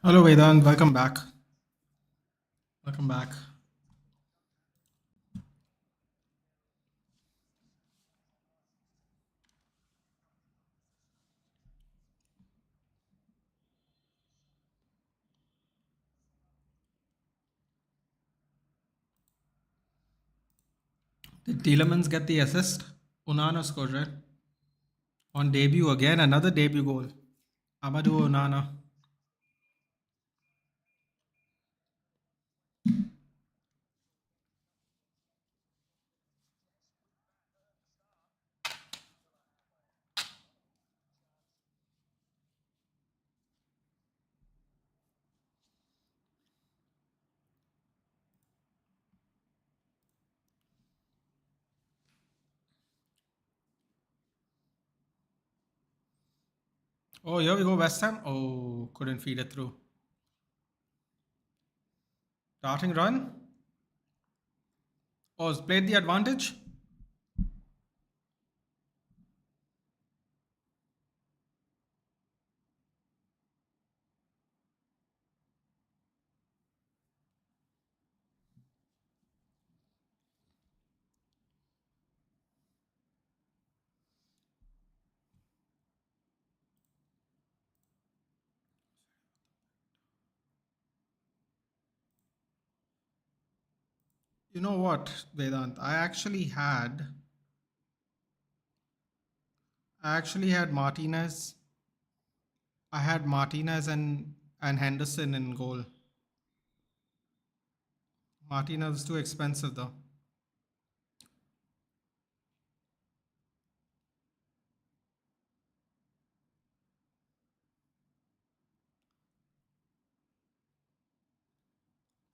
Hello, Vedant. Welcome back. Welcome back. Did Tielemans get the assist? Onana scored, right? On debut again, another debut goal. Amadou Onana. Oh, here we go, West Ham. Oh, couldn't feed it through. Starting run. Oh, has played the advantage. You know what, Vedant? I actually had Martinez. I had Martinez and Henderson in goal. Martinez is too expensive though.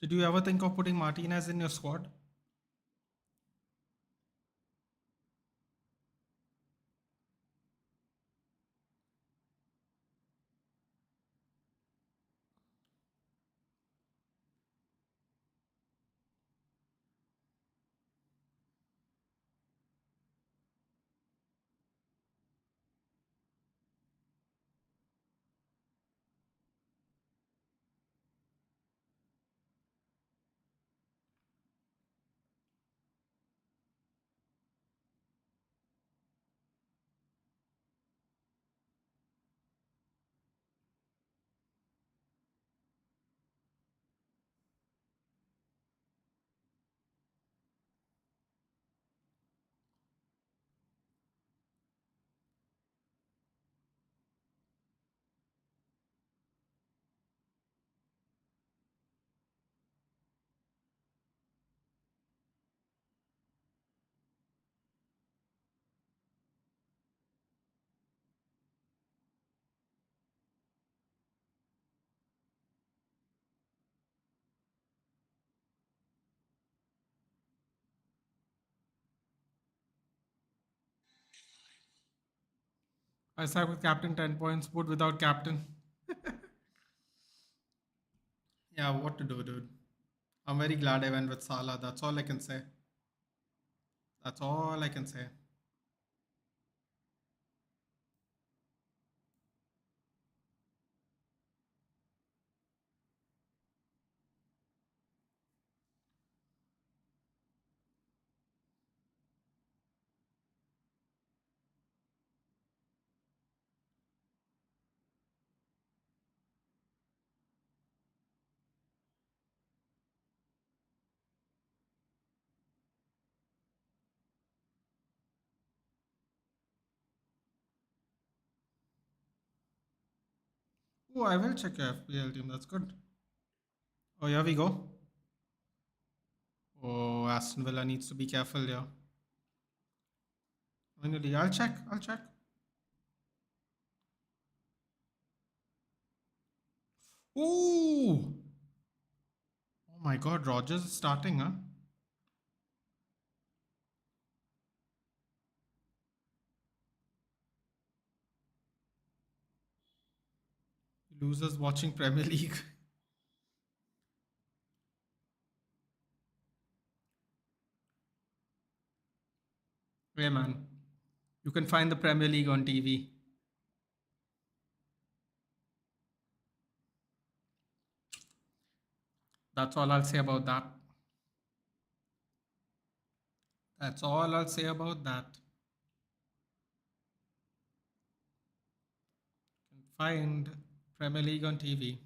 Did you ever think of putting Martinez in your squad? I start with captain 10 points, put without captain. Yeah, what to do, dude? I'm very glad I went with Salah. That's all I can say. That's all I can say. Oh, I will check your FPL team. That's good. Oh, here we go. Oh, Aston Villa needs to be careful here. Finally, I'll check. I'll check. Ooh! Oh my god, Rogers is starting, huh? Losers watching Premier League. Hey man, you can find the Premier League on TV. That's all I'll say about that. That's all I'll say about that. Find Premier League on TV.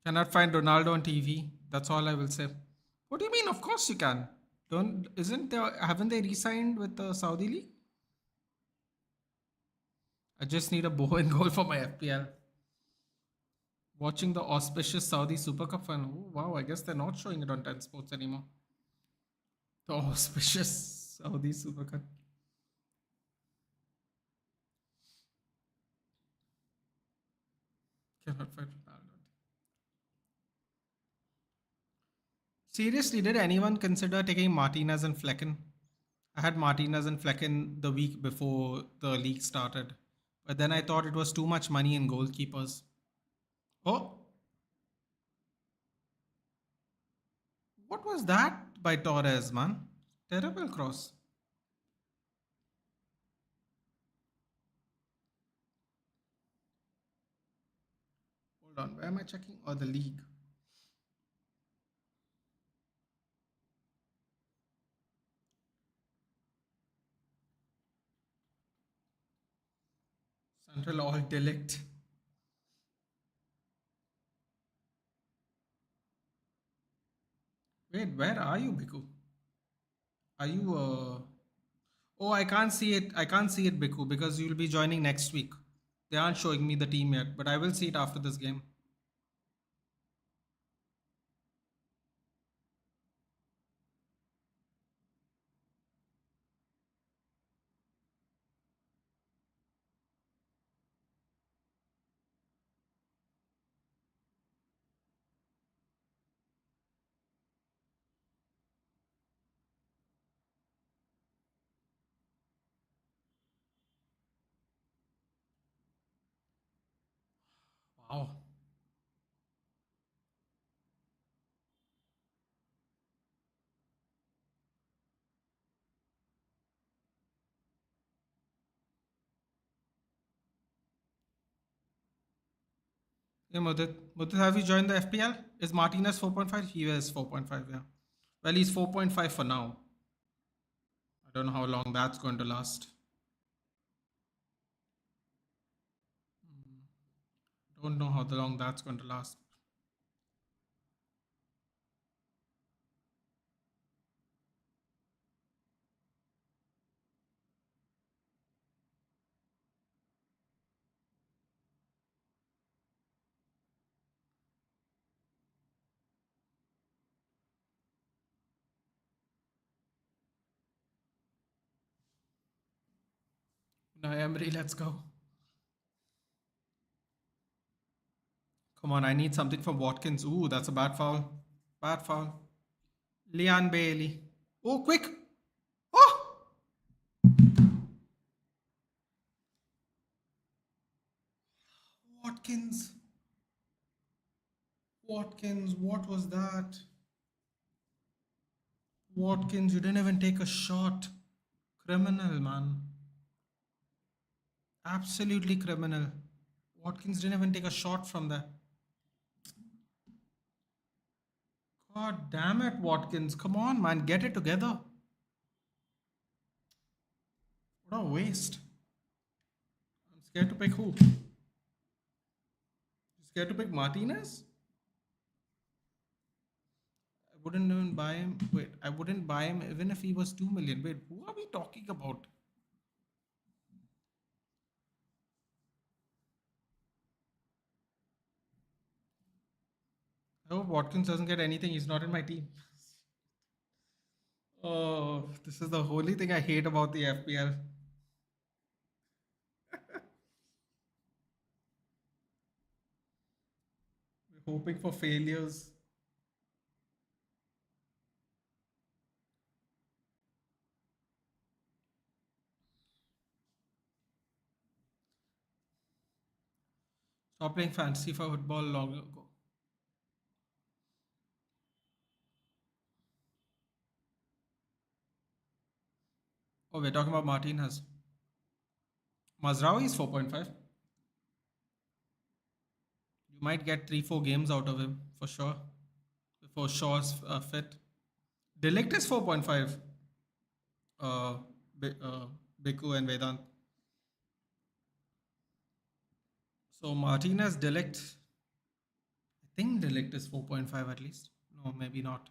Cannot find Ronaldo on TV. That's all I will say. What do you mean? Of course you can. Don't isn't there haven't they re-signed with the Saudi League? I just need a bow and goal for my FPL. Watching the auspicious Saudi Super Cup final. Oh, wow, I guess they're not showing it on 10 Sports anymore. The auspicious Saudi Super Cup. Cannot find Ronaldo. Seriously, did anyone consider taking Martinez and Flecken? I had Martinez and Flecken the week before the league started, but then I thought it was too much money in goalkeepers. Oh, what was that by Torres, man? Terrible cross. Hold on, where am I checking? Oh, the league. Central all delict. Wait, where are you, Biku? Are you Oh, I can't see it. I can't see it, Biku, because you'll be joining next week. They aren't showing me the team yet, but I will see it after this game. Wow. Hey, Mudit. Mudit, have you joined the FPL? Is Martinez 4.5? He is 4.5, yeah. Well, he's 4.5 for now. I don't know how long that's going to last. Don't know how long that's going to last. No, Emery, let's go. Come on, I need something from Watkins. Ooh, that's a bad foul. Bad foul. Leon Bailey. Oh, quick. Oh! Watkins. Watkins, what was that? Watkins, you didn't even take a shot. Criminal, man. Absolutely criminal. Watkins didn't even take a shot from there. God damn it, Watkins. Come on, man. Get it together. What a waste. I'm scared to pick who? Scared to pick Martinez? Wouldn't even buy him. Wait, I wouldn't buy him even if he was 2 million. Wait, who are we talking about? I hope Watkins doesn't get anything. He's not in my team. Oh, this is the only thing I hate about the FPL. We're hoping for failures. Stop playing fantasy for football long ago. Oh, we're talking about Martinez. Mazraoui is 4.5. You might get 3 4 games out of him for sure. Before Shaw's fit. Delict is 4.5. Uh, Biku and Vedant. So Martinez Delict. I think Delict is 4.5 at least. No, maybe not.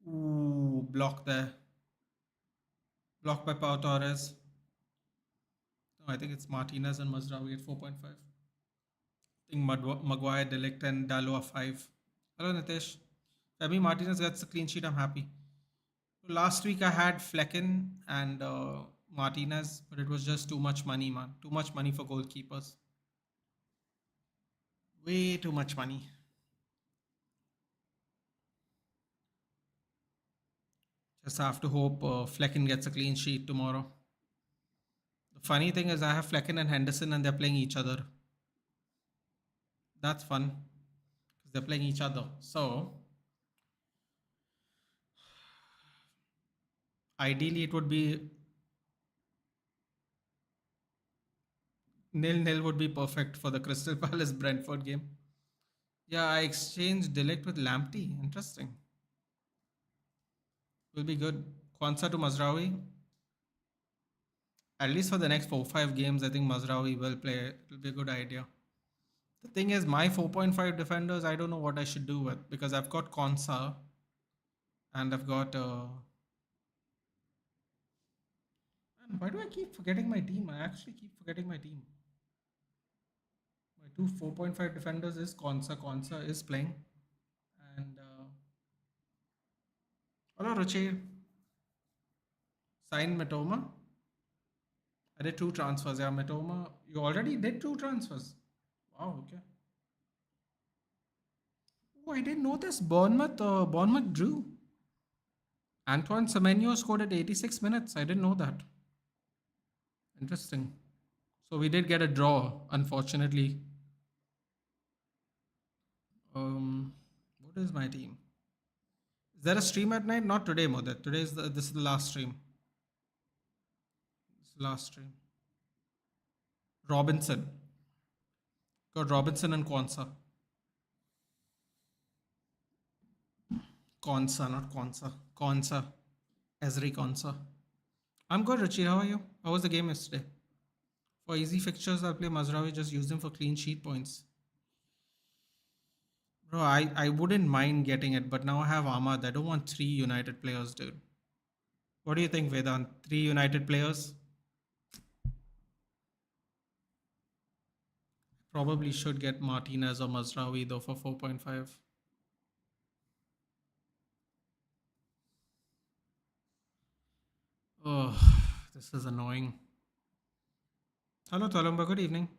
Ooh, block there. Blocked by Pau Torres. No, I think it's Martinez and Mazraoui at 4.5. I think Maguire, Delict, and Dalo are 5. Hello, Nitesh. Femi Martinez gets a clean sheet. I'm happy. Last week I had Flecken and Martinez, but it was just too much money, man. Too much money for goalkeepers. Way too much money. Just have to hope Flecken gets a clean sheet tomorrow. The funny thing is, I have Flecken and Henderson, and they're playing each other. That's fun because they're playing each other. So ideally, it would be nil-nil would be perfect for the Crystal Palace Brentford game. Yeah, I exchanged Delict with Lamptey. Interesting. Will be good. Kwanzaa to Mazraoui. At least for the next 4 5 games, I think Mazraoui will play. It will be a good idea. The thing is, my 4.5 defenders, I don't know what I should do with because I've got Konsa and I've got. Man, why do I keep forgetting my team? I actually keep forgetting my team. My two 4.5 defenders is Konsa. Konsa is playing. And. Hello, Ruchi. Sign Matoma. I did 2 transfers. Yeah, Matoma. You already did 2 transfers. Wow, okay. Oh, I didn't know this. Bournemouth drew. Antoine Semenyo scored at 86 minutes. I didn't know that. Interesting. So we did get a draw, unfortunately. What is my team? Is there a stream at night? Not today, Modet. This is the last stream. This is the last stream. Robinson. Got Robinson and Kwanzaa. Konsa, not Kwanzaa. Konsa. Ezri Konsa. I'm good, Richie. How are you? How was the game yesterday? For easy fixtures, I'll play Mazraoui. Just use them for clean sheet points. Bro, I wouldn't mind getting it, but now I have Ahmad. I don't want 3 United players, dude. What do you think, Vedant? 3 United players? Probably should get Martinez or Mazraoui though for 4.5. Oh, this is annoying. Hello, Talumba. Good evening.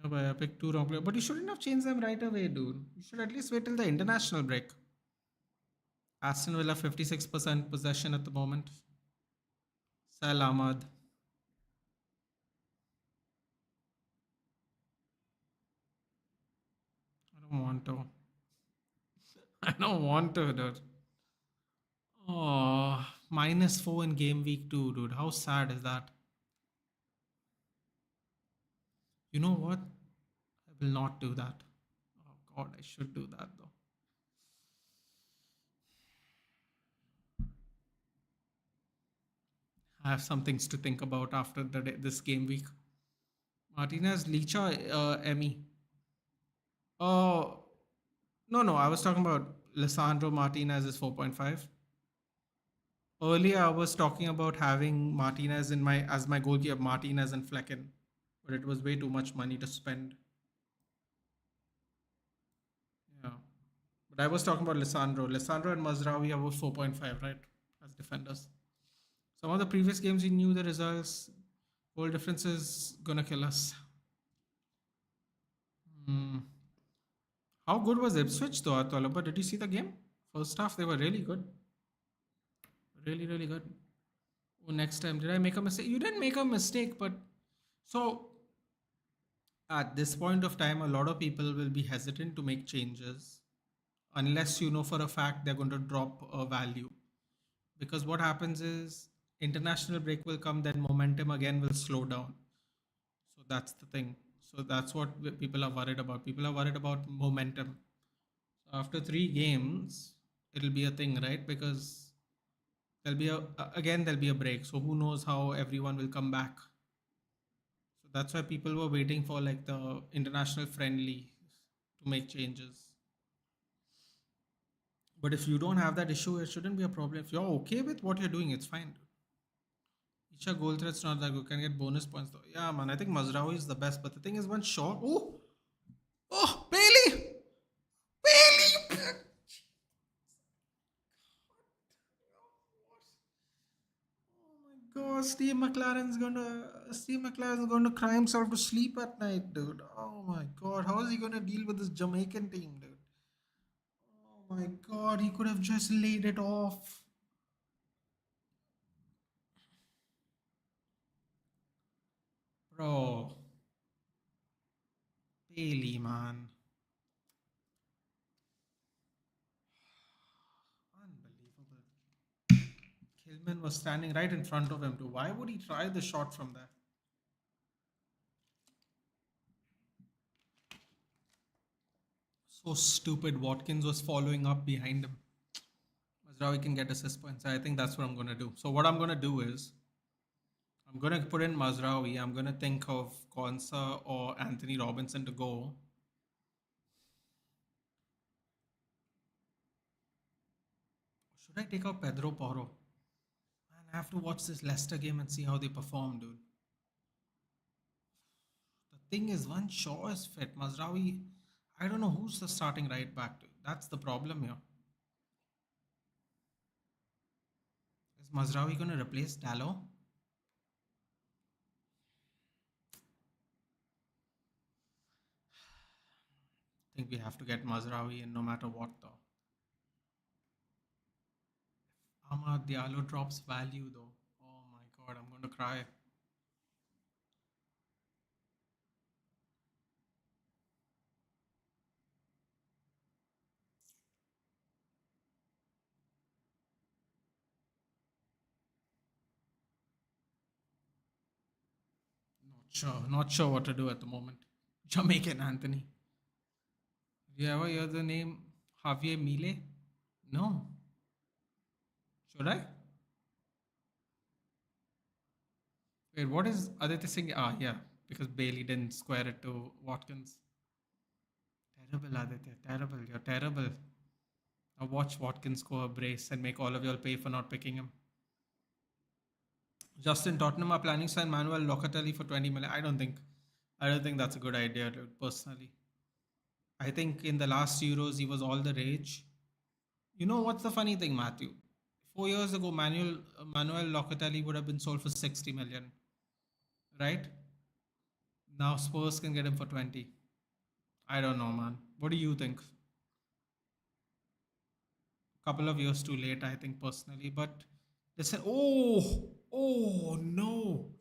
Yeah, but I picked 2 wrong players. But you shouldn't have changed them right away, dude. You should at least wait till the international break. Aston Villa 56% possession at the moment. Sal Ahmad. I don't want to. I don't want to, dude. Oh, -4 in game week 2, dude. How sad is that? You know what? I will not do that. Oh, God, I should do that though. I have some things to think about after this game week. Martinez, Licha, Emmy. Oh, no, no. I was talking about Lissandro Martinez is 4.5. Earlier, I was talking about having Martinez in my as my goalkeeper, Martinez and Flecken, but it was way too much money to spend. Yeah, but I was talking about Lissandro. Lissandro and Mazraoui are both 4.5, right, as defenders. Some of the previous games, we knew the results. Goal difference is gonna kill us. Hmm. How good was Ipswich though, Atolaba? Did you see the game? First half, they were really good. Really, really good. Oh, next time, did I make a mistake? You didn't make a mistake, but so at this point of time, a lot of people will be hesitant to make changes unless you know for a fact they're going to drop a value. Because what happens is international break will come, then momentum again will slow down. So that's the thing. So that's what people are worried about. People are worried about momentum. So after 3 games, it'll be a thing, right? Because there'll be again there'll be a break. So who knows how everyone will come back. So that's why people were waiting for like the international friendly to make changes. But if you don't have that issue, it shouldn't be a problem. If you're okay with what you're doing, it's fine. Isha goal threat's not that good. Can get bonus points though. Yeah, man. I think Mazraoui is the best. But the thing is, one shot. Oh, oh, Bailey, Bailey. God, Steve McLaren's gonna cry himself to sleep at night, dude. Oh my God, how is he gonna deal with this Jamaican team, dude? Oh my God, he could have just laid it off, bro. Bailey, man, unbelievable. Kilman was standing right in front of him too. Why would he try the shot from there? So stupid. Watkins was following up behind him. Mazraoui can get assist points. I think that's what I'm gonna do. So what I'm gonna do is I'm gonna put in Mazraoui. I'm gonna think of Konsa or Anthony Robinson to go. Should I take out Pedro Porro? Man, I have to watch this Leicester game and see how they perform, dude. The thing is, one Shaw is fit. Mazraoui, I don't know who's the starting right back. Dude. That's the problem here. Is Mazraoui gonna replace Dallo? I think we have to get Mazraoui in no matter what, though. Amad Diallo drops value, though. Oh my God, I'm going to cry. Not sure what to do at the moment. Jamaican Anthony. Have you ever heard the name Javier Mile? No. Should I? Wait, what is Aditya Singh? Ah, yeah, because Bailey didn't square it to Watkins. Terrible, Aditya. Terrible. You're terrible. Now watch Watkins score a brace and make all of y'all pay for not picking him. Justin, Tottenham are planning to sign Manuel Locatelli for 20 million. I don't think that's a good idea, dude, personally. I think in the last Euros he was all the rage. You know what's the funny thing, Matthew? 4 years ago, Manuel Locatelli would have been sold for 60 million, right? Now Spurs can get him for 20. I don't know, man. What do you think? Couple of years too late, I think personally. But listen, oh no,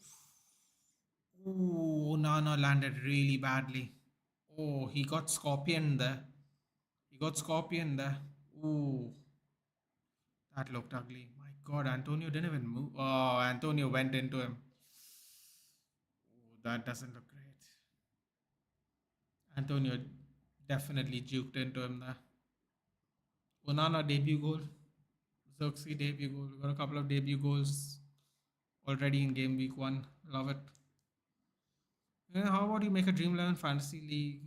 oh Nana landed really badly. Oh, he got Scorpion there. He got Scorpion there. Ooh, that looked ugly. My God, Antonio didn't even move. Oh, Antonio went into him. Oh, that doesn't look great. Antonio definitely juked into him there. Onana debut goal. Xerxes debut goal. We got a couple of debut goals already in game week 1. Love it. Yeah, how about you make a Dream 11 fantasy league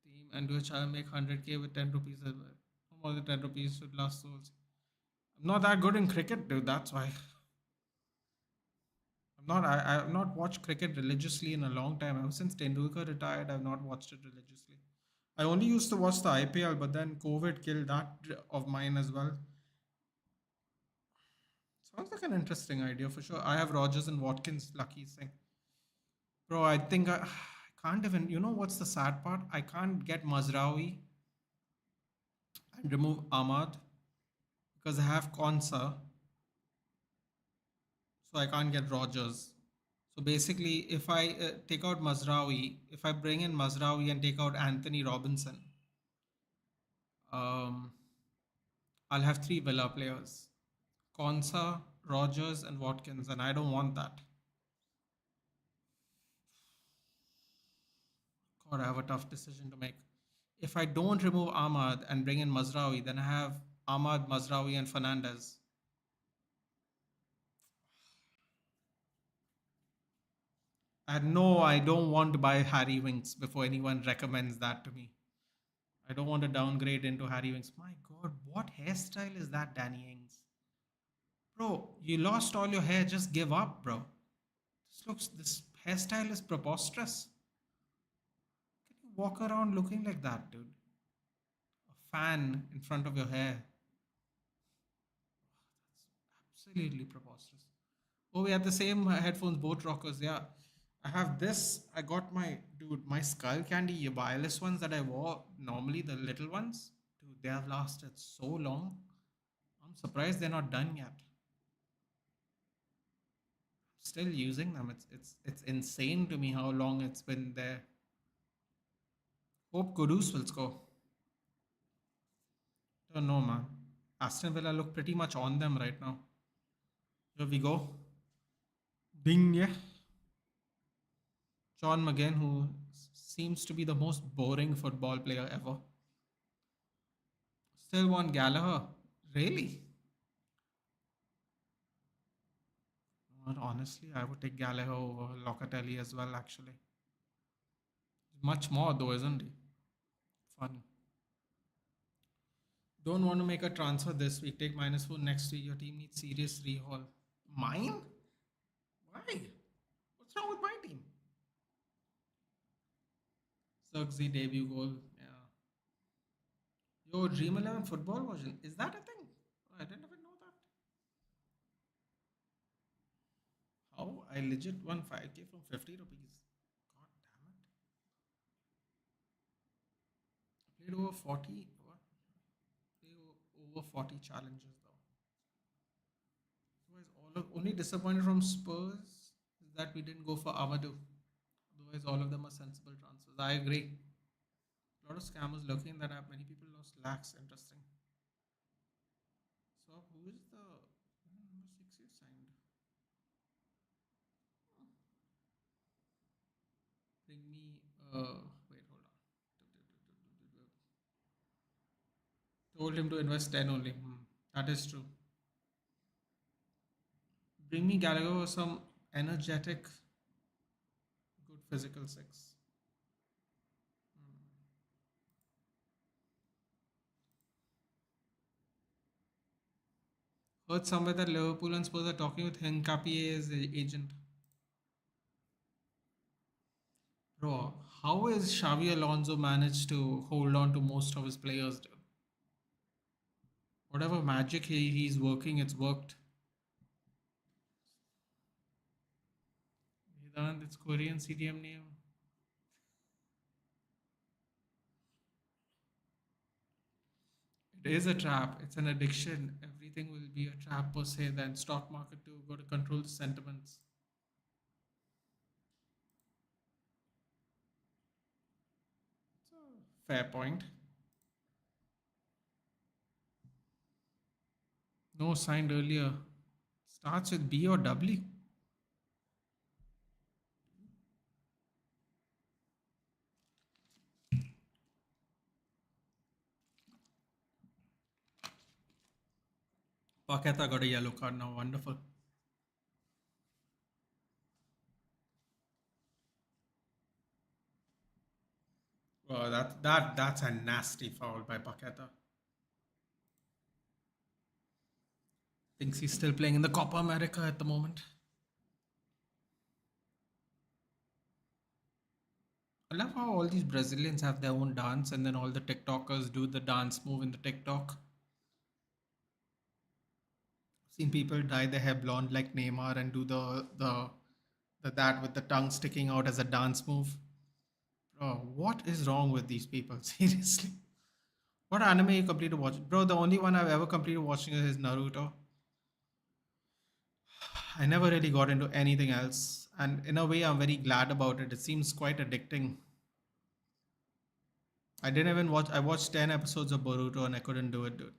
team and do a challenge make 100k with 10 rupees as well? More than 10 rupees should last souls. I'm not that good in cricket, dude. That's why. I've not watched cricket religiously in a long time. Ever since Tendulkar retired, I've not watched it religiously. I only used to watch the IPL, but then COVID killed that of mine as well. Sounds like an interesting idea for sure. I have Rogers and Watkins, lucky thing. Bro, I think I can't even. You know what's the sad part? I can't get Mazraoui and remove Ahmad because I have Konsa, so I can't get Rogers. So basically, if I take out Mazraoui, if I bring in Mazraoui and take out Anthony Robinson, um, I'll have three Villa players: Konsa, Rogers, and Watkins, and I don't want that. God, I have a tough decision to make. If I don't remove Ahmad and bring in Mazraoui, then I have Ahmad, Mazraoui, and Fernandez. And no, I don't want to buy Harry Winks before anyone recommends that to me. I don't want to downgrade into Harry Winks. My God, what hairstyle is that, Danny Ings? Bro, you lost all your hair. Just give up, bro. This hairstyle is preposterous. Can you walk around looking like that, dude? A fan in front of your hair. Absolutely preposterous. Oh, we have the same headphones, both rockers. Yeah. I have this. I got my, dude, my Skull Candy wireless ones that I wore normally, the little ones. Dude, they have lasted so long. I'm surprised they're not done yet. Still using them. It's insane to me how long it's been there. Hope Kudus will score. Don't know, man. Aston Villa look pretty much on them right now. Here we go. Ding, yeah. John McGinn, who seems to be the most boring football player ever. Still want Gallagher. Really? But honestly, I would take Gallagher over Locatelli as well, actually. Much more, though, isn't he? Funny. Don't want to make a transfer this week. Take -4 next week. Your team needs serious rehaul. Mine? Why? What's wrong with my team? Zirkzee debut goal. Yeah. Yo, Dream 11 football version. Is that a thing? Oh, I didn't even know that. How? I legit won 5k from 50 rupees. God damn it. I played over 40. What? Played over 40 challenges though. Otherwise, only disappointed from Spurs is that we didn't go for Amadou. Otherwise, all of them are sensible transfers. I agree. A lot of scammers looking that have many people lost lakhs. Interesting. So, who is the number 6 you signed? Bring me. Wait, hold on. Told him to invest 10 only. That is true. Bring me Gallagher or some energetic, good physical six. Heard somewhere that Liverpool and Spurs are talking with Hincapie's agent. Bro, how is Xavi Alonso managed to hold on to most of his players, dude? Whatever magic he's working, it's worked. Vedant, it's Korean CDM name. It is a trap. It's an addiction. Everything will be a trap per se. Then stock market too. Got to control the sentiments. So, fair point. No signed earlier. Starts with B or W. Paqueta got a yellow card now. Wonderful. Well, that's a nasty foul by Paqueta. Thinks he's still playing in the Copa America at the moment. I love how all these Brazilians have their own dance and then all the TikTokers do the dance move in the TikTok. I've seen people dye their hair blonde like Neymar and do the that with the tongue sticking out as a dance move. Bro, what is wrong with these people? Seriously. What anime you completed watching? Bro, the only one I've ever completed watching is Naruto. I never really got into anything else. And in a way, I'm very glad about it. It seems quite addicting. I didn't even watch, I watched 10 episodes of Boruto and I couldn't do it, dude.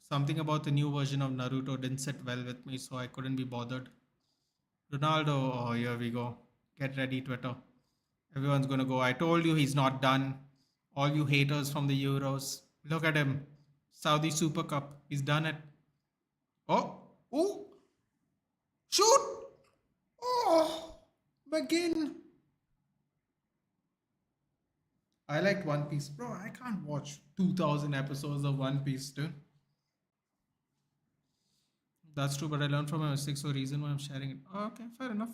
Something about the new version of Naruto didn't sit well with me, so I couldn't be bothered. Ronaldo, oh, here we go. Get ready, Twitter. Everyone's gonna go, I told you he's not done. All you haters from the Euros. Look at him. Saudi Super Cup. He's done it. Oh, oh, shoot! Oh, McGinn. I liked One Piece. Bro, I can't watch 2000 episodes of One Piece, dude. That's true, but I learned from my mistakes, so reason why I'm sharing it. Oh, okay, fair enough.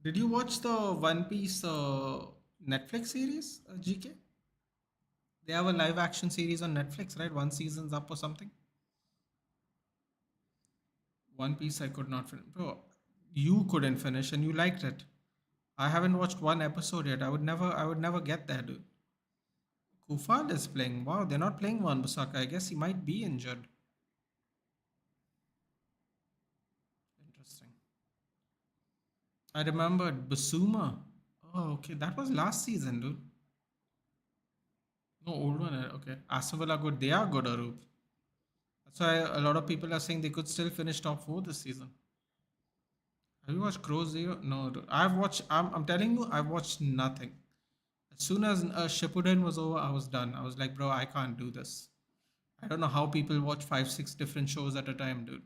Did you watch the One Piece Netflix series, GK? They have a live action series on Netflix, right? One season's up or something. One Piece I could not finish. Bro, you couldn't finish and you liked it. I haven't watched one episode yet. I would never get there, dude. Kufal is playing. Wow, they're not playing Wan Busaka. I guess he might be injured. Interesting. I remembered Basuma. Oh, okay. That was last season, dude. No, old one. Okay. Aston Villa good. They are good, Arup. That's why a lot of people are saying they could still finish top four this season. Have you watched Crow Zero? No, dude. I've watched. I'm telling you, I've watched nothing. As soon as Shippuden was over, I was done. I was like, bro, I can't do this. I don't know how people watch five, six different shows at a time, dude.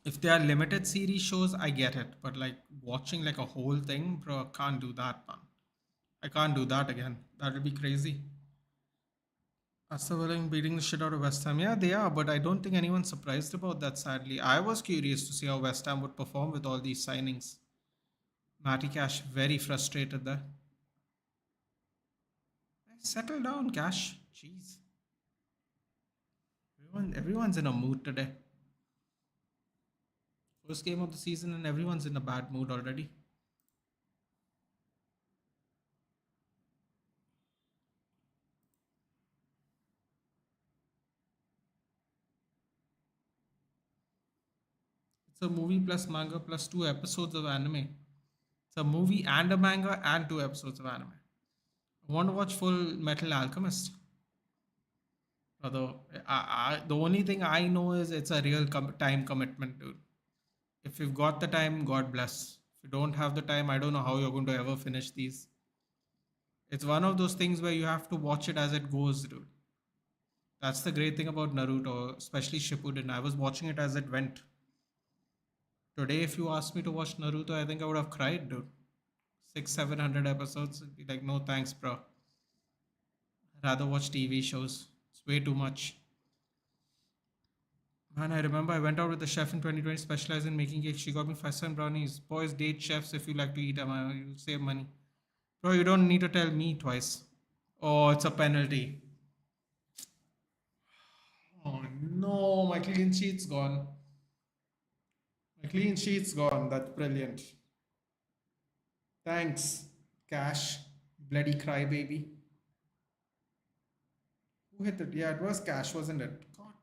If they are limited series shows, I get it. But like watching like a whole thing, bro, I can't do that, man. I can't do that again. That would be crazy. Aston Villa beating the shit out of West Ham. Yeah, they are, but I don't think anyone's surprised about that, sadly. I was curious to see how West Ham would perform with all these signings. Matty Cash, very frustrated there. Settle down, Cash. Jeez. Everyone's in a mood today. First game of the season and everyone's in a bad mood already. It's a movie plus manga plus two episodes of anime. It's a movie and a manga and two episodes of anime. I want to watch Full Metal Alchemist. Although the only thing I know is it's a real time commitment, dude. If you've got the time, God bless. If you don't have the time, I don't know how you're going to ever finish these. It's one of those things where you have to watch it as it goes, dude. That's the great thing about Naruto, especially Shippuden. I was watching it as it went. Today, if you asked me to watch Naruto, I think I would have cried, dude. 700 episodes. It'd be like, no thanks, bro. I'd rather watch TV shows. It's way too much. Man, I remember I went out with a chef in 2020 specialized in making cakes. She got me 5 cent brownies. Boys, date chefs if you like to eat them. You'll save money. Bro, you don't need to tell me twice. Oh, it's a penalty. Oh no, my clean sheet's gone. My clean sheet's gone. That's brilliant. Thanks, Cash. Bloody crybaby. Who hit it? Yeah, it was Cash, wasn't it? God,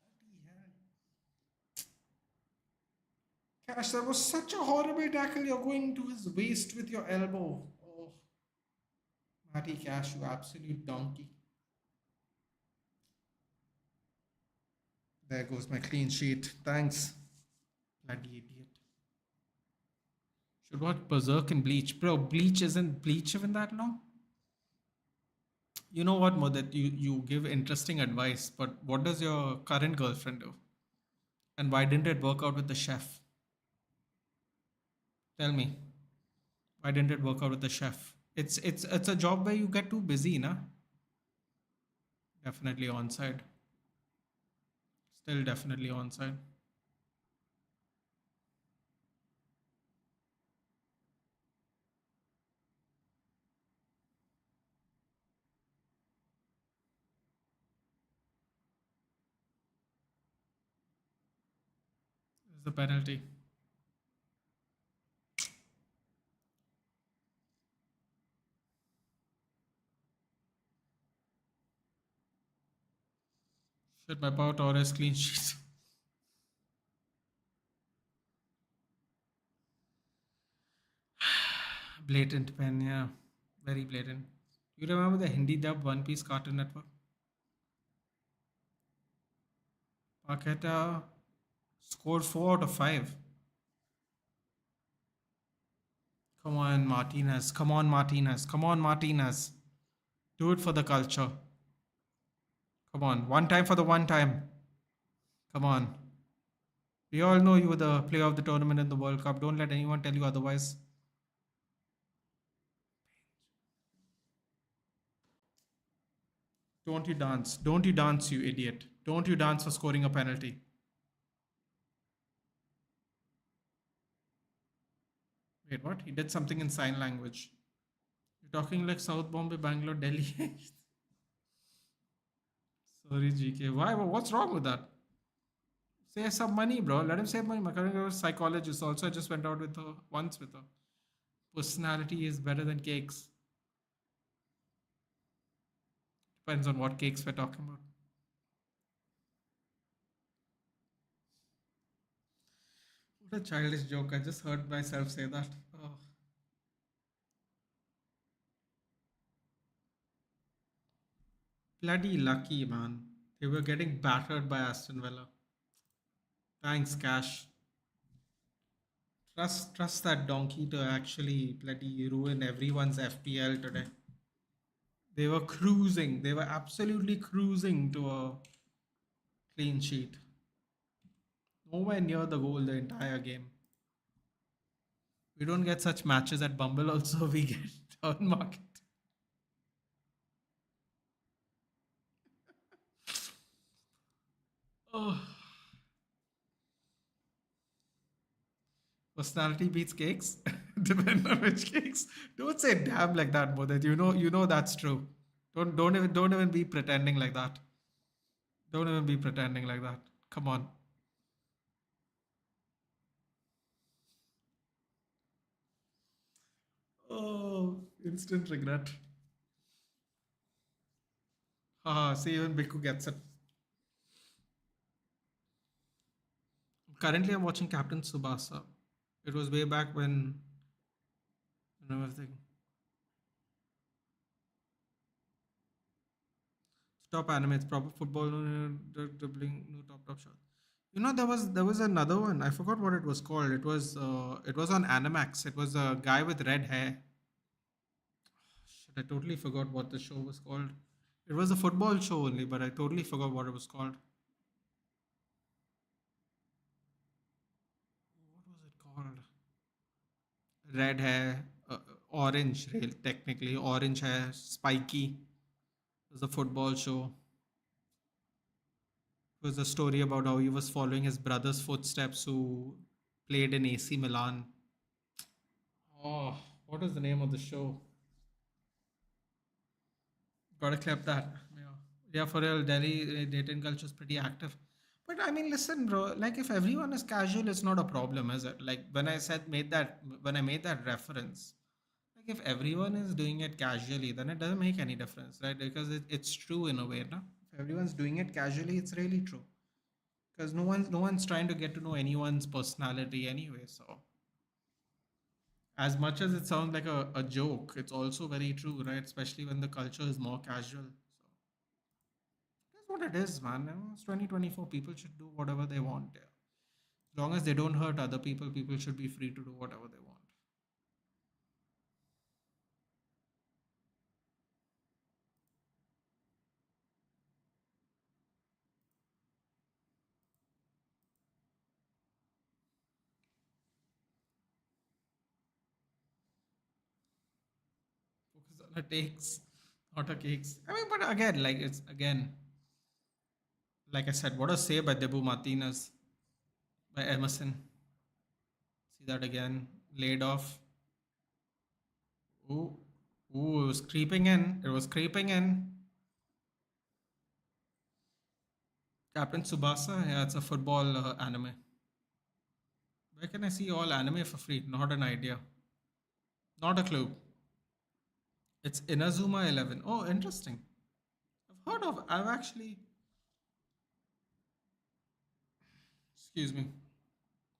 bloody hell. Cash, that was such a horrible tackle. You're going to his waist with your elbow. Oh, Matty Cash, you absolute donkey. There goes my clean sheet. Thanks. Bloody idiot. Should watch Berserk and Bleach. Bro, Bleach isn't Bleach even that long? You know what, Mudit? You give interesting advice, but what does your current girlfriend do? And why didn't it work out with the chef? Tell me, why didn't it work out with the chef? It's a job where you get too busy, na? Definitely on side. Still definitely on side. It's the penalty. Shit, my power Torres clean sheets. Blatant pen, yeah. Very blatant. You remember the Hindi dub One Piece Cartoon Network? Paqueta scored 4 out of 5. Come on, Martinez. Come on, Martinez. Come on, Martinez. Do it for the culture. Come on. One time for the one time. Come on. We all know you were the player of the tournament in the World Cup. Don't let anyone tell you otherwise. Don't you dance. Don't you dance, you idiot. Don't you dance for scoring a penalty. Wait, what? He did something in sign language. You're talking like South Bombay, Bangalore, Delhi. Sorry, GK. Why? What's wrong with that? Save some money, bro. Let him save money. My current girl is psychologist. Also, I just went out with her once with her. Personality is better than cakes. Depends on what cakes we're talking about. What a childish joke. I just heard myself say that. Oh, bloody lucky, man. They were getting battered by Aston Villa. Thanks, Cash. Trust that donkey to actually bloody ruin everyone's FPL today. They were cruising. They were absolutely cruising to a clean sheet. Nowhere near the goal the entire game. We don't get such matches at Bumble, also, we get turn market. Oh, personality beats cakes. Depend on which cakes. Don't say damn like that, Modit. You know that's true. Don't even be pretending like that. Don't even be pretending like that. Come on. Oh, instant regret. Haha, see, even Biku gets it. Currently, I'm watching Captain Subasa. It was way back when, everything. Top anime, it's proper football, dribbling, no top shot. There was another one. I forgot what it was called. It was on Animax. It was a guy with red hair. Shit, I totally forgot what the show was called. It was a football show only, but I totally forgot what it was called. What was it called? Red hair, orange, technically orange hair, spiky. It was a football show. It was a story about how he was following his brother's footsteps, who played in AC Milan. Oh, what is the name of the show? Gotta clap that. Yeah, yeah, for real. Delhi dating culture is pretty active. But I mean, listen, bro. Like, if everyone is casual, it's not a problem, is it? Like when I made that reference, like if everyone is doing it casually, then it doesn't make any difference, right? Because it's true in a way, no? If everyone's doing it casually, it's really true. Because no one's trying to get to know anyone's personality anyway. So as much as it sounds like a joke, it's also very true, right? Especially when the culture is more casual. So that's what it is, man. It's 2024. People should do whatever they want. Yeah. As long as they don't hurt other people, people should be free to do whatever they want. Not a takes, not a cakes. I mean, but again, like it's again, like I said, what a save by Debu Martinez by Emerson. See that again, laid off. Ooh, ooh, it was creeping in. It was creeping in. Captain Subasa. Yeah, it's a football anime. Where can I see all anime for free? Not an idea. Not a clue. It's Inazuma 11. Oh, interesting. I've heard of. I've actually. Excuse me.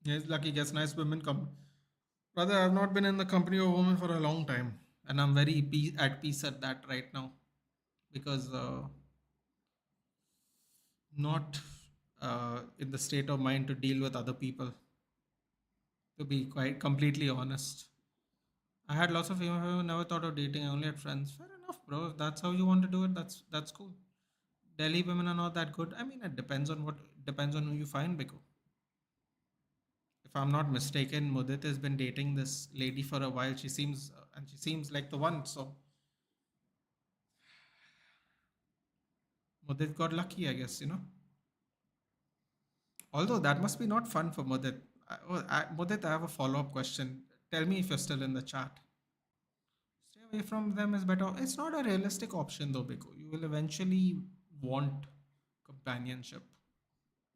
Yes, lucky guess. Nice women come. Brother, I've not been in the company of women for a long time, and I'm very at peace at that right now because not in the state of mind to deal with other people. To be quite completely honest, I had lots of female who never thought of dating. I only had friends. Fair enough, bro. If that's how you want to do it, that's cool. Delhi women are not that good. I mean, it depends on who you find, Biko. If I'm not mistaken, Mudit has been dating this lady for a while. She seems like the one. So Mudit got lucky, I guess. Although that must be not fun for Mudit. Mudit, I have a follow up question. Tell me if you're still in the chat. Stay away from them is better. It's not a realistic option though, Biko. You will eventually want companionship.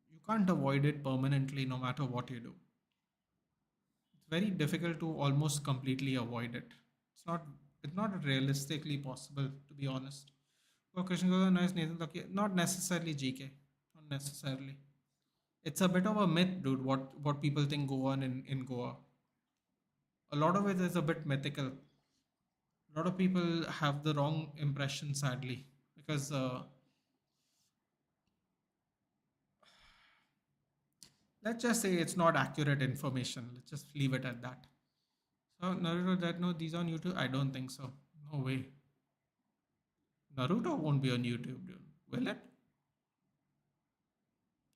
You can't avoid it permanently no matter what you do. It's very difficult to almost completely avoid it. It's not it's not realistically possible to be honest. Oh, Krishna goes, nice Nathan Lucky. Not necessarily GK. Not necessarily. It's a bit of a myth, dude, what people think go on in Goa. A lot of it is a bit mythical. A lot of people have the wrong impression, sadly, because let's just say it's not accurate information. Let's just leave it at that. So Naruto, that no, these on YouTube? I don't think so. No way. Naruto won't be on YouTube, dude. Will it?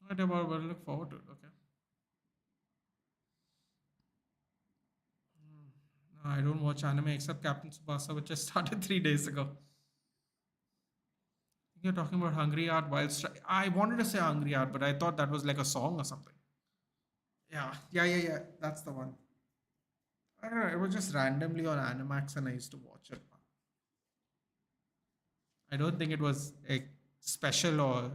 Whatever. We'll look forward to it. Okay. No, I don't watch anime except Captain Tsubasa, which just started 3 days ago. You're talking about Hungry Art while I wanted to say Hungry Art, but I thought that was like a song or something. Yeah. That's the one. I don't know. It was just randomly on Animax, and I used to watch it. I don't think it was a special or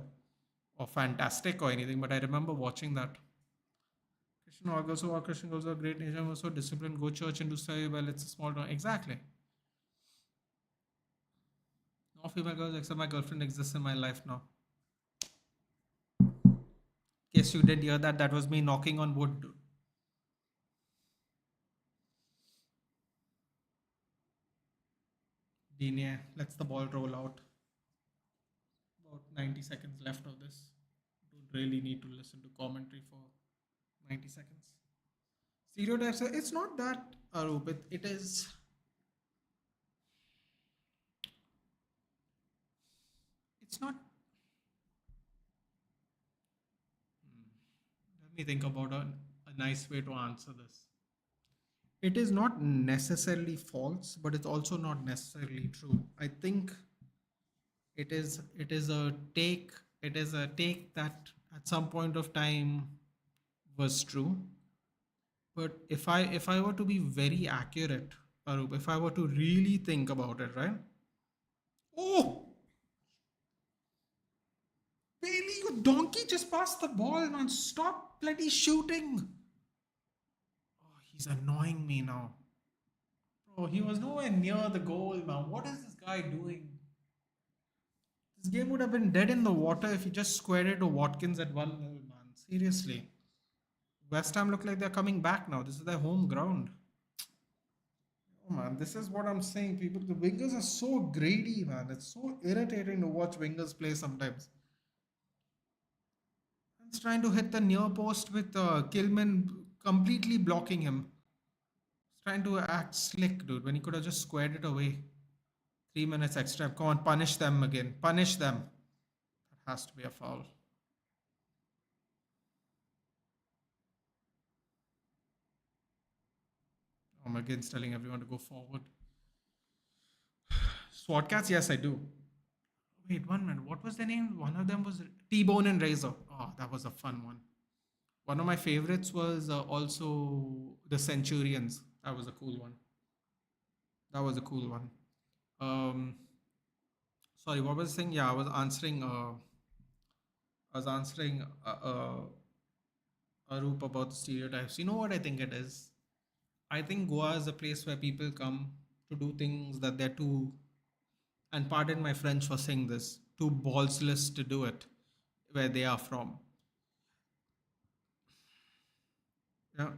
fantastic or anything, but I remember watching that. Christian August, or Christian girls are great nature, was so disciplined, go church and do study well, it's a small town. Exactly. No female girls except my girlfriend exists in my life now. In case you didn't hear that, that was me knocking on wood, dude. Dine, let's the ball roll out. About 90 seconds left of this. Don't really need to listen to commentary for 90 seconds. Stereotypes, it's not that, Arup. It is. It's not. Let me think about a nice way to answer this. It is not necessarily false, but it's also not necessarily true. I think it is a take it is a take that at some point of time was true. But if I were to be very accurate, Arup, if I were to really think about it, right? Oh, Bailey, you donkey just passed the ball, man. Stop bloody shooting. Oh, he's annoying me now. Bro, he was nowhere near the goal, man. What is this guy doing? This game would have been dead in the water if he just squared it to Watkins at 1-0, man. Seriously. West Ham look like they're coming back now. This is their home ground. Oh man, this is what I'm saying. People, the wingers are so greedy, man. It's so irritating to watch wingers play sometimes. He's trying to hit the near post with Kilman completely blocking him. He's trying to act slick, dude, when he could have just squared it away. 3 minutes extra. Come on, punish them again. Punish them. That has to be a foul. I'm against telling everyone to go forward. SWAT cats, yes, I do. Wait, 1 minute. What was the name? One of them was T-Bone and Razor. Oh, that was a fun one. One of my favorites was also the Centurions. That was a cool one. That was a cool one. Um, Sorry, what was the thing? Yeah, I was answering. I was answering Arup about the stereotypes. You know what I think it is? I think Goa is a place where people come to do things that they're too, and pardon my French for saying this, too ballsless to do it where they are from.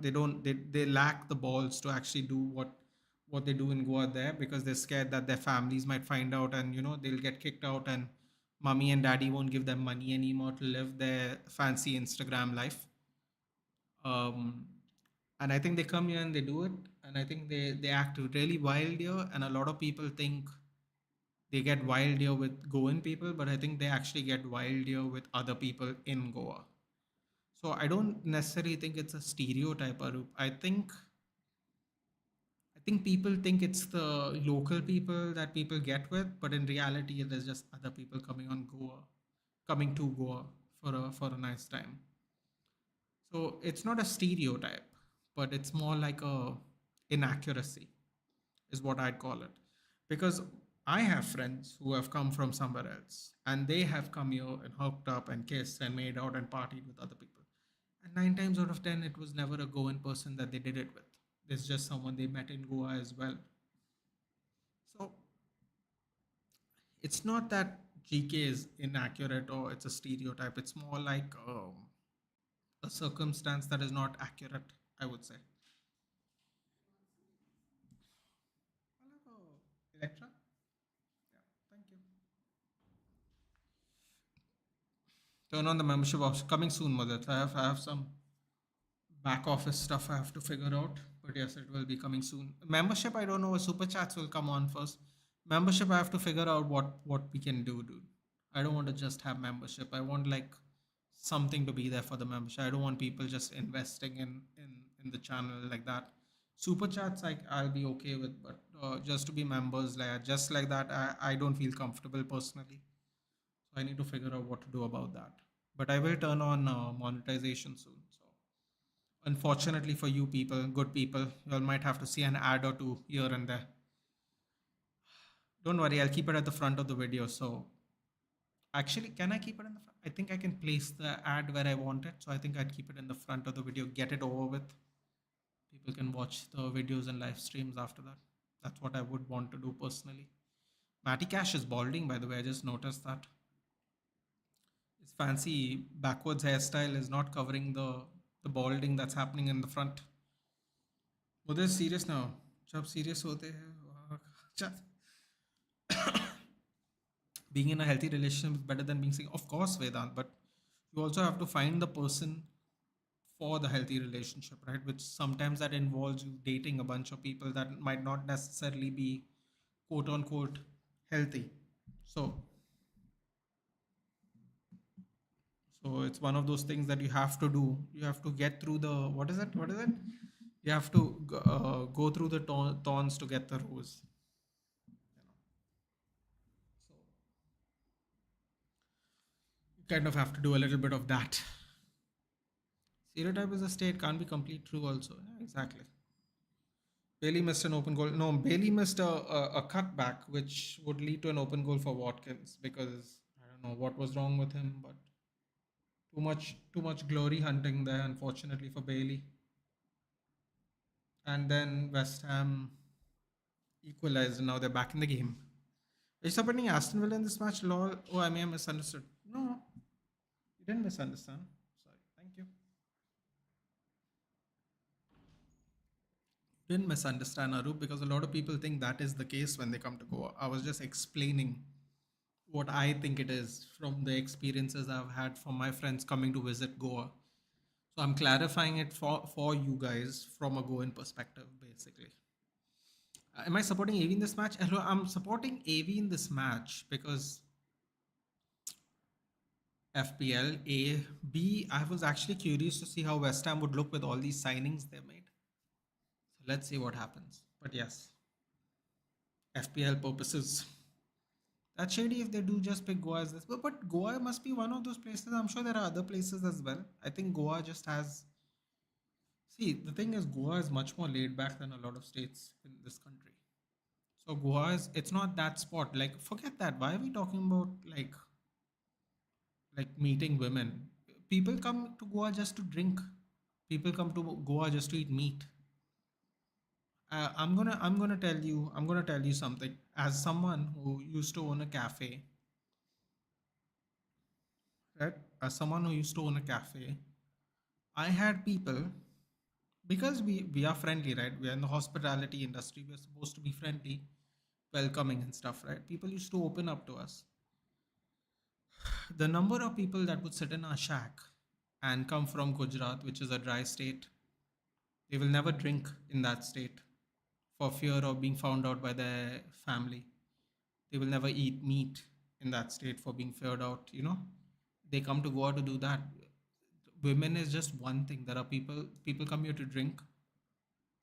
They don't. They lack the balls to actually do what they do in Goa there because they're scared that their families might find out and they'll get kicked out and mommy and daddy won't give them money anymore to live their fancy Instagram life. Um, and I think they come here and they do it, and I think they act really wild here, and a lot of people think they get wild here with Goan people, but I think they actually get wild here with other people in Goa. So I don't necessarily think it's a stereotype, Arup. I think people think it's the local people that people get with, but in reality, there's just other people coming to Goa for a nice time. So it's not a stereotype, but it's more like a inaccuracy, is what I'd call it. Because I have friends who have come from somewhere else, and they have come here and hooked up and kissed and made out and partied with other people. And 9 times out of 10, it was never a Goan person that they did it with. It's just someone they met in Goa as well. So it's not that GK is inaccurate or it's a stereotype. It's more like a circumstance that is not accurate, I would say. Hello, Electra. Yeah, thank you. Turn on the membership option. Coming soon, Mother. I have some back office stuff I have to figure out. But yes, it will be coming soon. Membership, I don't know. Super chats will come on first. Membership, I have to figure out what we can do, dude. I don't want to just have membership. I want like something to be there for the membership. I don't want people just investing in the channel like that. Super chats, I'll be okay with, but just to be members like just like that, I don't feel comfortable personally. So I need to figure out what to do about that. But I will turn on monetization soon. So unfortunately for you people, good people, you all might have to see an ad or two here and there. Don't worry, I'll keep it at the front of the video. So actually, can I keep it in the front? I think I can place the ad where I want it. So I think I'd keep it in the front of the video, get it over with. People can watch the videos and live streams after that. That's what I would want to do personally. Matty Cash is balding, by the way. I just noticed that. His fancy backwards hairstyle is not covering the balding that's happening in the front. वो तो serious now. जब serious होते हैं being in a healthy relationship is better than being single. Of course, Vedant, but you also have to find the person for the healthy relationship, right? Which sometimes that involves you dating a bunch of people that might not necessarily be quote unquote healthy. So so it's one of those things that you have to do. You have to get through the what is it? What is it? You have to go through the thorns to get the rose. So you kind of have to do a little bit of that. Stereotype is a state, can't be complete true also. Yeah, exactly. Bailey missed an open goal. No, Bailey missed a cutback, which would lead to an open goal for Watkins because I don't know what was wrong with him, but too much glory hunting there, unfortunately for Bailey. And then West Ham equalized, and now they're back in the game. Are you supporting Aston Villa in this match? Lol. Oh, I may have misunderstood. No, you didn't misunderstand. Sorry. Thank you. Didn't misunderstand Arup because a lot of people think that is the case when they come to Goa. I was just explaining what I think it is from the experiences I've had from my friends coming to visit Goa. So I'm clarifying it for you guys from a Goan perspective, basically. Am I supporting AV in this match? Hello, I'm supporting AV in this match because FPL, A, B, I was actually curious to see how West Ham would look with all these signings they made. So let's see what happens. But yes, FPL purposes, That's shady if they do just pick Goa as this. But Goa must be one of those places. I'm sure there are other places as well. I think Goa just has. See, the thing is, Goa is much more laid back than a lot of states in this country. So Goa is. It's not that spot. Like, forget that. Why are we talking about like meeting women? People come to Goa just to drink. People come to Goa just to eat meat. I'm gonna tell you something. As someone who used to own a cafe, right? As someone who used to own a cafe, I had people, because we are friendly, right? We are in the hospitality industry. We're supposed to be friendly, welcoming and stuff, right? People used to open up to us. The number of people that would sit in our shack and come from Gujarat, which is a dry state, they will never drink in that state for fear of being found out by their family. They will never eat meat in that state for being feared out. They come to Goa to do that. Women is just one thing. There are people come here to drink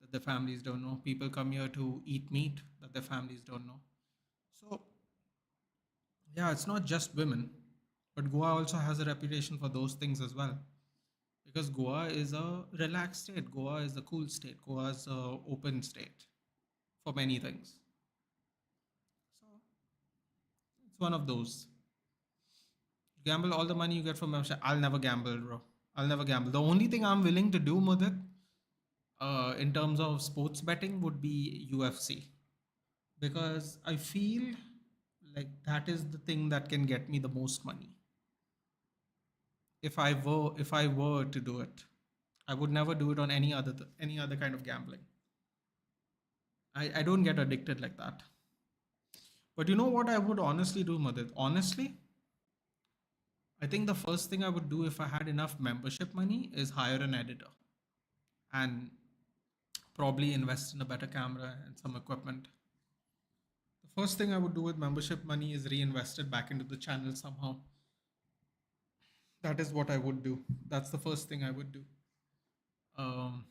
that their families don't know. People come here to eat meat that their families don't know. So yeah, it's not just women, but Goa also has a reputation for those things as well. Because Goa is a relaxed state. Goa is a cool state. Goa is a open state for many things. So it's one of those. Gamble all the money you get from membership. I'll never gamble, bro. I'll never gamble. The only thing I'm willing to do, Mudit, in terms of sports betting would be UFC, because I feel like that is the thing that can get me the most money. If I were to do it, I would never do it on any other kind of gambling. I don't get addicted like that. But you know what I would honestly do, Madit? Honestly, I think the first thing I would do if I had enough membership money is hire an editor and probably invest in a better camera and some equipment. The first thing I would do with membership money is reinvest it back into the channel somehow. That is what I would do. That's the first thing I would do. Um,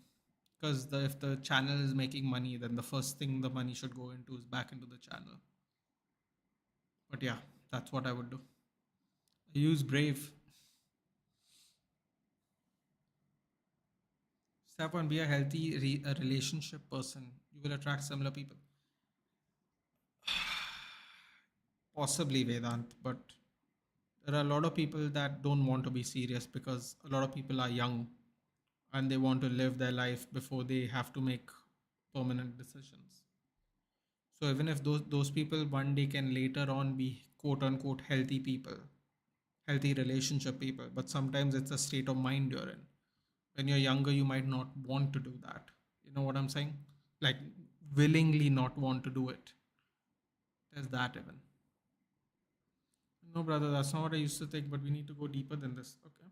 because if the channel is making money, then the first thing the money should go into is back into the channel. But yeah, that's what I would do. Use Brave. Step one: be a healthy a relationship person. You will attract similar people. Possibly Vedant, but there are a lot of people that don't want to be serious because a lot of people are young and they want to live their life before they have to make permanent decisions. So even if those people one day can later on be quote unquote healthy people, healthy relationship people, but sometimes it's a state of mind you're in. When you're younger, you might not want to do that. You know what I'm saying? Like willingly not want to do it. There's that even. No, brother, that's not what I used to think, but we need to go deeper than this. Okay.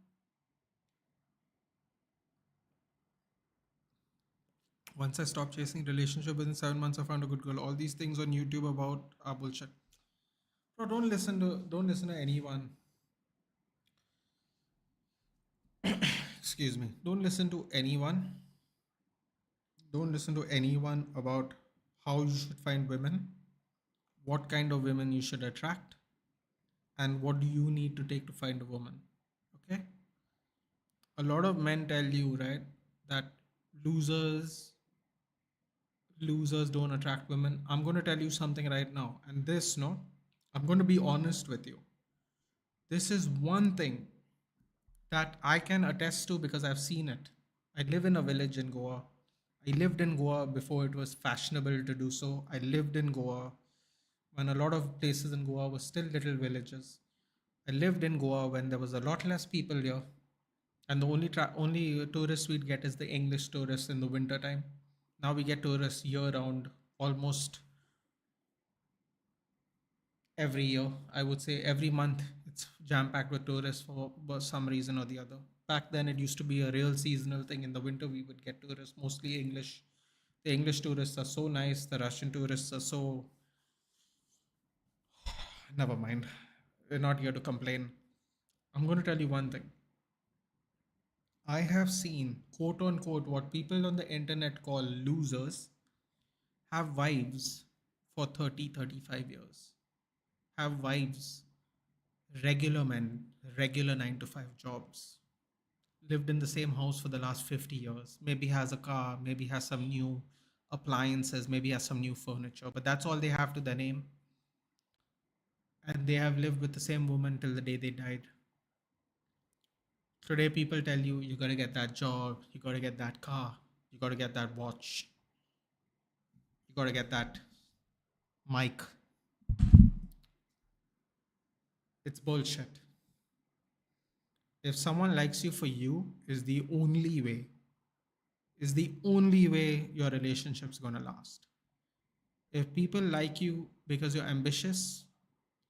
Once I stopped chasing relationship within 7 months, I found a good girl. All these things on YouTube about are bullshit. Bro, don't listen to anyone. Excuse me. Don't listen to anyone. Don't listen to anyone about how you should find women, what kind of women you should attract, and what do you need to take to find a woman. Okay? A lot of men tell you, right, that losers losers don't attract women. I'm going to tell you something right now, and this, no, I'm going to be honest with you. This is one thing that I can attest to because I've seen it. I live in a village in Goa. I lived in Goa before it was fashionable to do so. I lived in Goa when a lot of places in Goa were still little villages. I lived in Goa when there was a lot less people here, and the only tourists we'd get is the English tourists in the winter time. Now we get tourists year round, almost every year. I would say every month it's jam packed with tourists for some reason or the other. Back then, it used to be a real seasonal thing. In the winter, we would get tourists, mostly English. The English tourists are so nice. The Russian tourists are so. Never mind. We're not here to complain. I'm going to tell you one thing. I have seen, quote unquote, what people on the internet call losers have wives for 30, 35 years. have wives, regular men, regular 9 to 5 jobs, lived in the same house for the last 50 years, maybe has a car, maybe has some new appliances, maybe has some new furniture, but that's all they have to their name. And they have lived with the same woman till the day they died. Today, people tell you, you gotta get that job, you gotta get that car, you gotta get that watch, you gotta get that mic. It's bullshit. If someone likes you for you, is the only way your relationship's gonna last. If people like you because you're ambitious,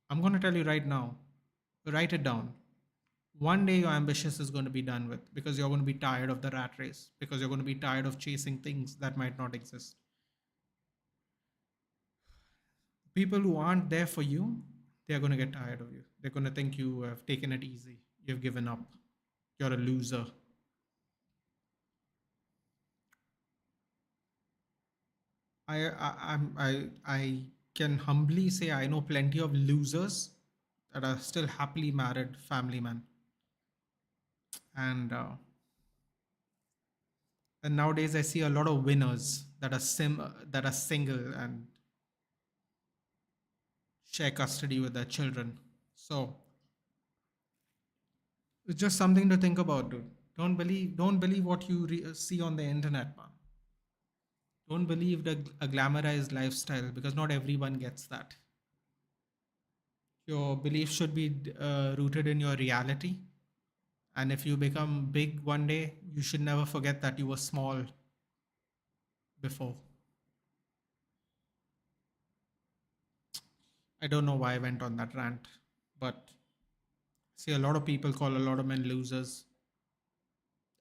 I'm gonna tell you right now, write it down. One day your ambitious is going to be done with because you're going to be tired of the rat race, because you're going to be tired of chasing things that might not exist. People who aren't there for you, they're going to get tired of you. They're going to think you have taken it easy, you've given up, you're a loser. I can humbly say I know plenty of losers that are still happily married family men, and and nowadays I see a lot of winners that are that are single and share custody with their children. So it's just something to think about, dude. Don't believe what you see on the internet, man. Don't believe a glamorized lifestyle because not everyone gets that. Your belief should be rooted in your reality. And if you become big one day, you should never forget that you were small before. I don't know why I went on that rant, but see, a lot of people call a lot of men losers,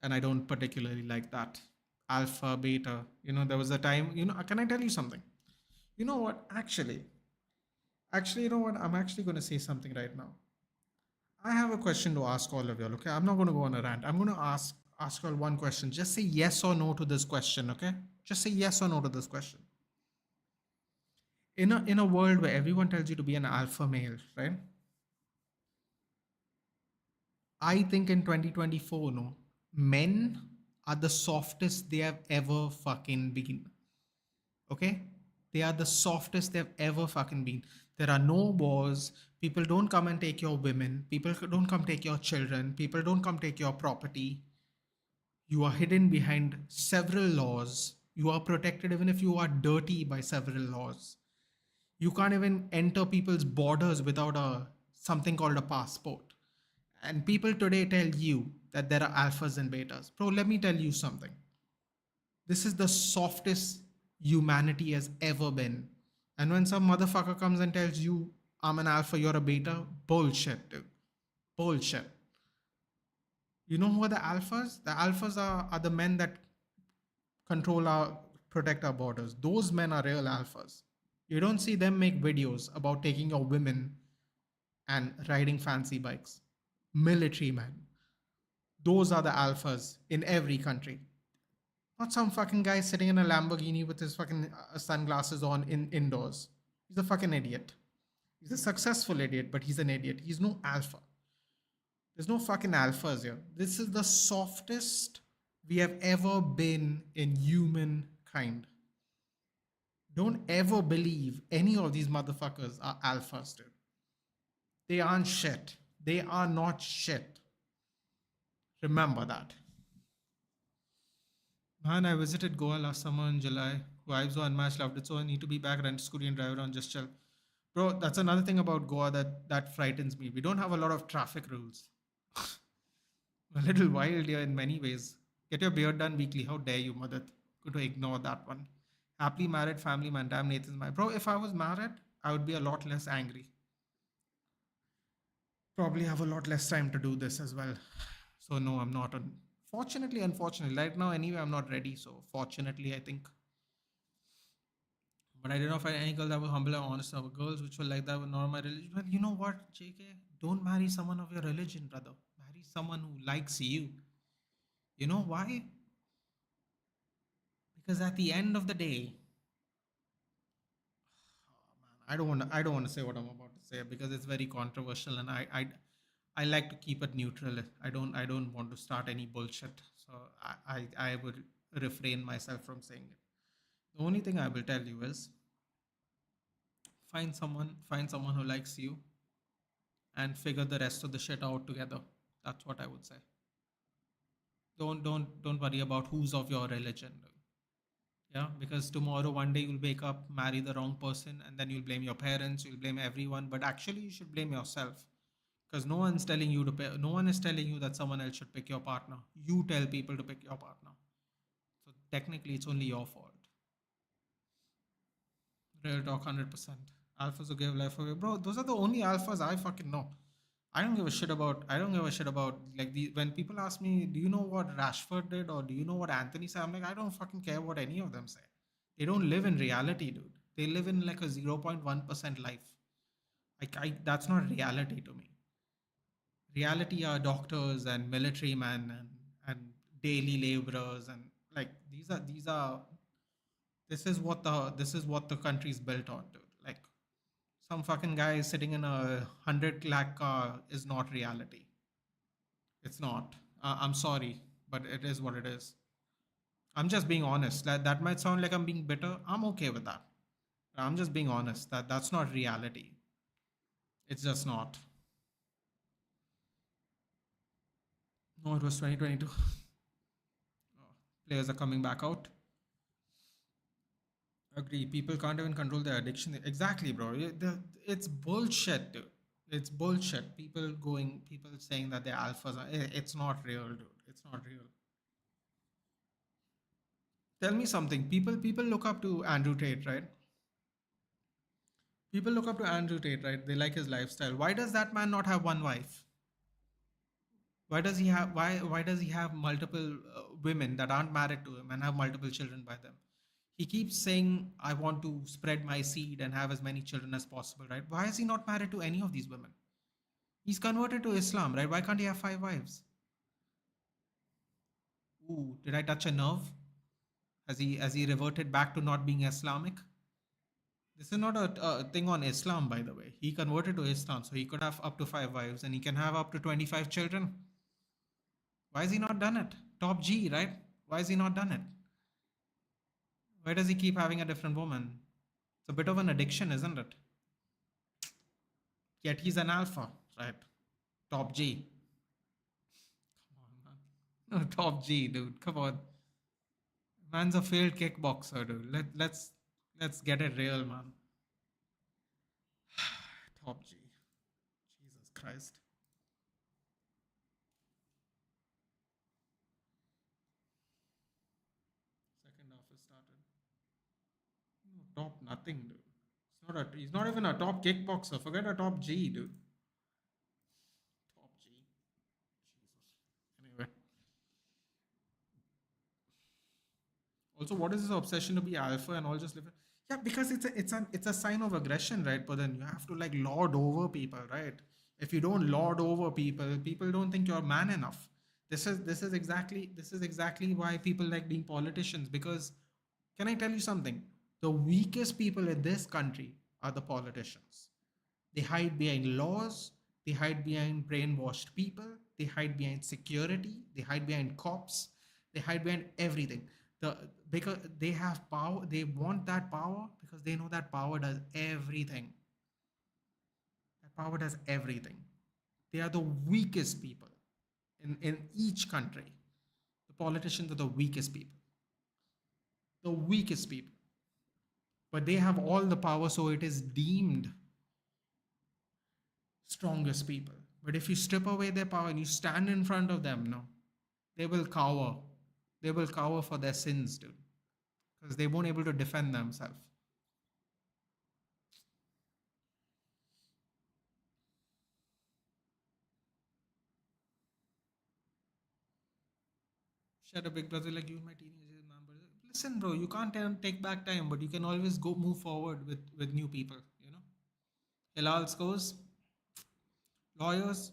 and I don't particularly like that. Alpha, beta. There was a time, can I tell you something? You know what? Actually, you know what? I'm actually going to say something right now. I have a question to ask all of y'all, okay? I'm not going to go on a rant. I'm going to ask y'all one question. Just say yes or no to this question, okay? Just say yes or no to this question. In a world where everyone tells you to be an alpha male, right? I think in 2024, no, men are the softest they have ever fucking been. Okay? They are the softest they've ever fucking been. There are no wars. People don't come and take your women. People don't come take your children. People don't come take your property. You are hidden behind several laws. You are protected even if you are dirty by several laws. You can't even enter people's borders without a something called a passport. And people today tell you that there are alphas and betas. Bro, let me tell you something. This is the softest humanity has ever been. And when some motherfucker comes and tells you, I'm an alpha, you're a beta, bullshit, dude. Bullshit. You know who are the alphas? The alphas are the men that protect our borders. Those men are real alphas. You don't see them make videos about taking your women and riding fancy bikes. Military men. Those are the alphas in every country. Not some fucking guy sitting in a Lamborghini with his fucking sunglasses on indoors. He's a fucking idiot. He's a successful idiot, but he's an idiot. He's no alpha. There's no fucking alphas here. This is the softest we have ever been in humankind. Don't ever believe any of these motherfuckers are alphas, dude. They aren't shit. They are not shit. Remember that. Man, I visited Goa last summer in July. Vibes were unmatched, loved it so. I need to be back, rent a scooty and drive around, just chill. Bro, that's another thing about Goa that frightens me. We don't have a lot of traffic rules. A little wild here in many ways. Get your beard done weekly. How dare you, mother? Good to ignore that one. Happily married family man. Damn, Nathan's my bro. If I was married, I would be a lot less angry. Probably have a lot less time to do this as well. So no, I'm not. Fortunately, unfortunately, right now anyway, I'm not ready. So fortunately, I think. But I did not find any girls that were humble and honest. Our girls which were like that were not my religion. Well, you know what, JK? Don't marry someone of your religion, brother. Marry someone who likes you. You know why? Because at the end of the day, I don't want to say what I'm about to say because it's very controversial, and I like to keep it neutral. I don't want to start any bullshit. So I would refrain myself from saying it. The only thing I will tell you is find someone who likes you and figure the rest of the shit out together. That's what I would say. Don't worry about who's of your religion. Yeah, because tomorrow one day you'll wake up, marry the wrong person, and then you'll blame your parents, you'll blame everyone, but actually you should blame yourself. Because no one's telling you to pay, no one is telling you that someone else should pick your partner. You tell people to pick your partner. So technically it's only your fault. Real talk, 100%. Alphas who give life away. Bro, those are the only alphas I fucking know. I don't give a shit about like the when people ask me, do you know what Rashford did or do you know what Anthony said? I'm like, I don't fucking care what any of them say. They don't live in reality, dude. They live in like a 0.1% life. Like that's not reality to me. Reality are doctors and military men and daily laborers and like these are this is what the country's built on, dude. Like some fucking guy sitting in a 100 lakh car is not reality. It's not. I'm sorry, but it is what it is. I'm just being honest. That might sound like I'm being bitter. I'm okay with that. I'm just being honest. That's not reality. It's just not. No, it was 2022. Players are coming back out. Agree. People can't even control their addiction. Exactly, bro. It's bullshit, dude. It's bullshit. People saying that they're alphas. It's not real, dude. It's not real. Tell me something. People look up to Andrew Tate, right? People look up to Andrew Tate, right? They like his lifestyle. Why does that man not have one wife? Why does he have multiple women that aren't married to him and have multiple children by them? He keeps saying, I want to spread my seed and have as many children as possible, right? Why is he not married to any of these women? He's converted to Islam, right? Why can't he have five wives? Ooh, did I touch a nerve? Has he reverted back to not being Islamic? This is not a thing on Islam, by the way. He converted to Islam, so he could have up to five wives and he can have up to 25 children. Why has he not done it? Top G, right? Why has he not done it? Why does he keep having a different woman? It's a bit of an addiction, isn't it? Yet he's an alpha, right? Top G. Come on, man. No, top G, dude. Come on. Man's a failed kickboxer, dude. Let's get it real, man. Top G. Jesus Christ. Second half has started. No, top nothing, dude. He's not even a top kickboxer. Forget a top G, dude. Top G. Jesus. Anyway. Also, what is this obsession to be alpha and all just live? Yeah, because it's a sign of aggression, right? But then you have to like lord over people, right? If you don't lord over people, people don't think you're man enough. This is exactly why people like being politicians. Because can I tell you something? The weakest people in this country are the politicians. They hide behind laws, they hide behind brainwashed people, they hide behind security, they hide behind cops, they hide behind everything. Because they have power, they want that power because they know that power does everything. That power does everything. They are the weakest people in each country. The politicians are the weakest people. The weakest people. But they have all the power, so it is deemed strongest people. But if you strip away their power and you stand in front of them, no, they will cower. They will cower for their sins, dude, because they won't able to defend themselves. Shut up, big brother, like you, my teenagers, man. But listen, bro, you can't take back time, but you can always go move forward with new people. You know, Hilal scores, lawyers.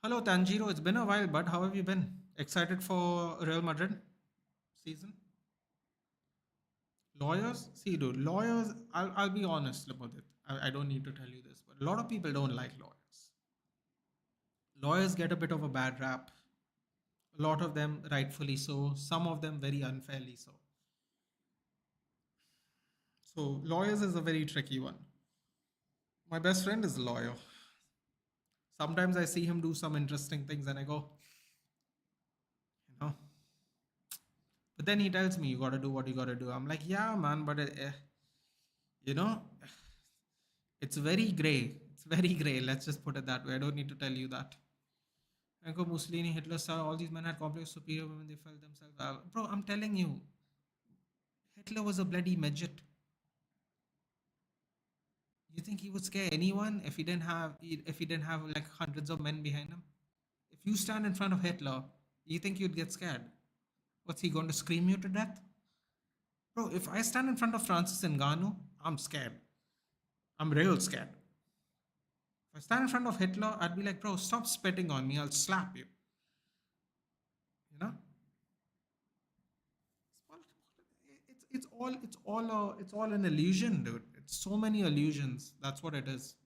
Hello, Tanjiro. It's been a while, but how have you been? Excited for Real Madrid season? Lawyers, see, dude, lawyers, I'll be honest about it. I don't need to tell you this, but a lot of people don't like lawyers. Lawyers get a bit of a bad rap. A lot of them rightfully so, some of them very unfairly so. So, lawyers is a very tricky one. My best friend is a lawyer. Sometimes I see him do some interesting things and I go, you know, but then he tells me, you got to do what you got to do. I'm like, yeah, man, but you know, it's very gray. It's very gray. Let's just put it that way. I don't need to tell you that. I go, Mussolini, Hitler, Stalin, all these men had complex superior women. They felt themselves. Bro, I'm telling you, Hitler was a bloody midget. You think he would scare anyone if he didn't have like hundreds of men behind him? If you stand in front of Hitler, you think you'd get scared? What's he going to scream you to death? Bro, if I stand in front of Francis Ngannou, I'm scared. I'm real scared. If I stand in front of Hitler, I'd be like, bro, stop spitting on me. I'll slap you. You know? It's all an illusion, dude. It's so many illusions. That's what it is.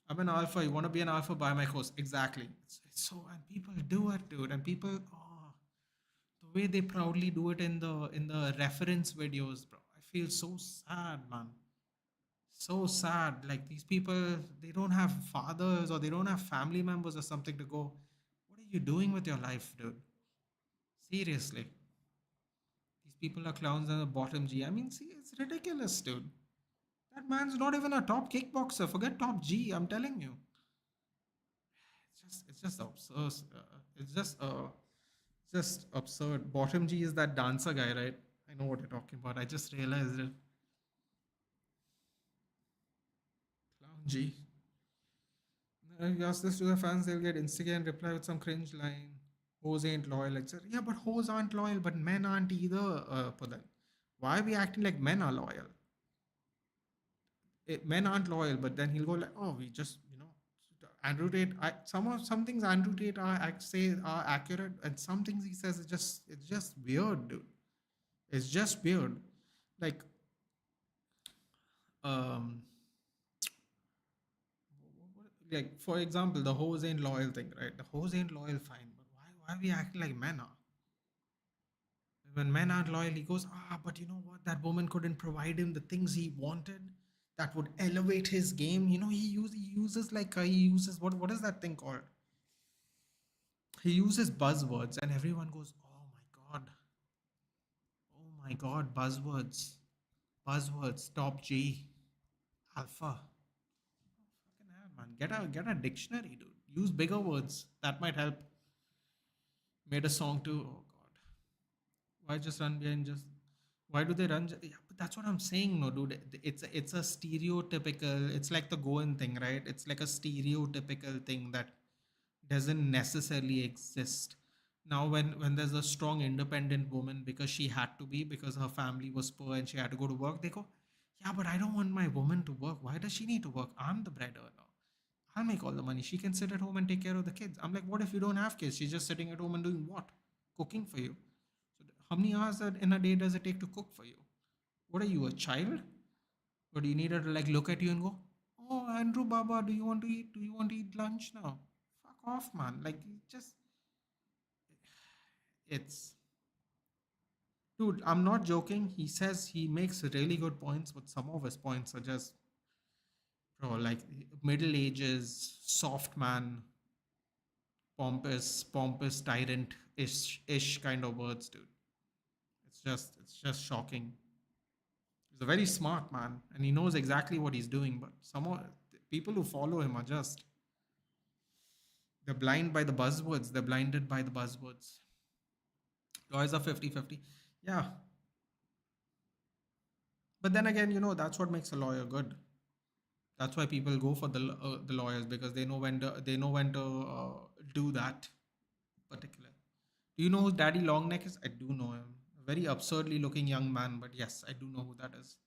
I'm an alpha. You want to be an alpha? Buy my course. Exactly. It's so, and people do it, dude. And people, the way they proudly do it in the reference videos, bro. I feel so sad, man. So sad. Like these people, they don't have fathers or they don't have family members or something to go. What are you doing with your life, dude? Seriously. These people are clowns and a bottom G. I mean, see, it's ridiculous, dude. That man's not even a top kickboxer. Forget top G. I'm telling you. It's just absurd. It's just absurd. Bottom G is that dancer guy, right? I know what you're talking about. I just realized it. Clown G. If you ask this to the fans, they'll get instigate and reply with some cringe line. Hoes ain't loyal, etc. Yeah, but hoes aren't loyal, but men aren't either, Pudan. Why are we acting like men are loyal? Men aren't loyal, but then he'll go like, oh, we just, Andrew Tate. Some things Andrew Tate say are accurate, and some things he says it's just weird, dude. It's just weird. Like, um, like for example, the hoes ain't loyal thing, right? The hoes ain't loyal, fine, but why are we acting like men are? When men aren't loyal, he goes, but you know what? That woman couldn't provide him the things he wanted that would elevate his game. He uses what is that thing called? He uses buzzwords, and everyone goes, oh my god, buzzwords, buzzwords, top G, alpha. Fucking hell, man, get a dictionary, dude. Use bigger words. That might help. Made a song too. Oh god. Why just run behind just why do they run yeah, but that's what I'm saying, no, dude. It's a stereotypical, it's like the Goan thing, right? It's like a stereotypical thing that doesn't necessarily exist. Now when there's a strong independent woman because she had to be because her family was poor and she had to go to work, they go, yeah, but I don't want my woman to work. Why does she need to work? I'm the breadwinner. I'll make all the money. She can sit at home and take care of the kids. I'm like, what if you don't have kids? She's just sitting at home and doing what? Cooking for you. So how many hours in a day does it take to cook for you? What are you, a child? Or do you need her to like look at you and go, oh, Andrew Baba, do you want to eat? Do you want to eat lunch now? Fuck off, man. Like, just, it's, dude, I'm not joking. He says he makes really good points, but some of his points are just, bro, like Middle Ages, soft man, pompous tyrant ish kind of words, dude. It's just shocking. He's a very smart man, and he knows exactly what he's doing. But some of the people who follow him are just they're blind by the buzzwords. They're blinded by the buzzwords. Lawyers are 50-50. Yeah, but then again, that's what makes a lawyer good. That's why people go for the lawyers because they know when to do that particular. Do you know who Daddy Longneck is? I do know him. A very absurdly looking young man, but yes, I do know who that is.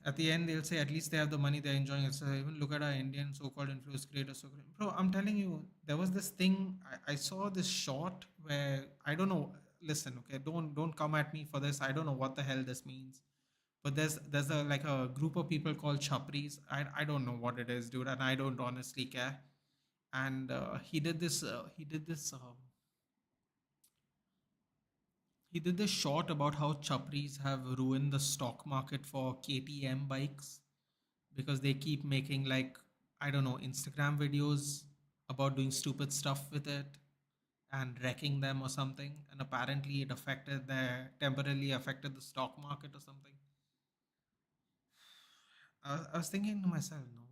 At the end, they'll say at least they have the money, they're enjoying it. So even look at our Indian so-called influence creators. So great. Bro, I'm telling you, there was this thing. I saw this short where I don't know. listen, okay, don't come at me for this. I don't know what the hell this means. But there's a like a group of people called chapris. I don't know what it is, dude, and I don't honestly care. And he did this short about how chapris have ruined the stock market for KTM bikes because they keep making like, I don't know, Instagram videos about doing stupid stuff with it and wrecking them or something, and apparently it affected the temporarily affected the stock market or something. I was thinking to myself, no,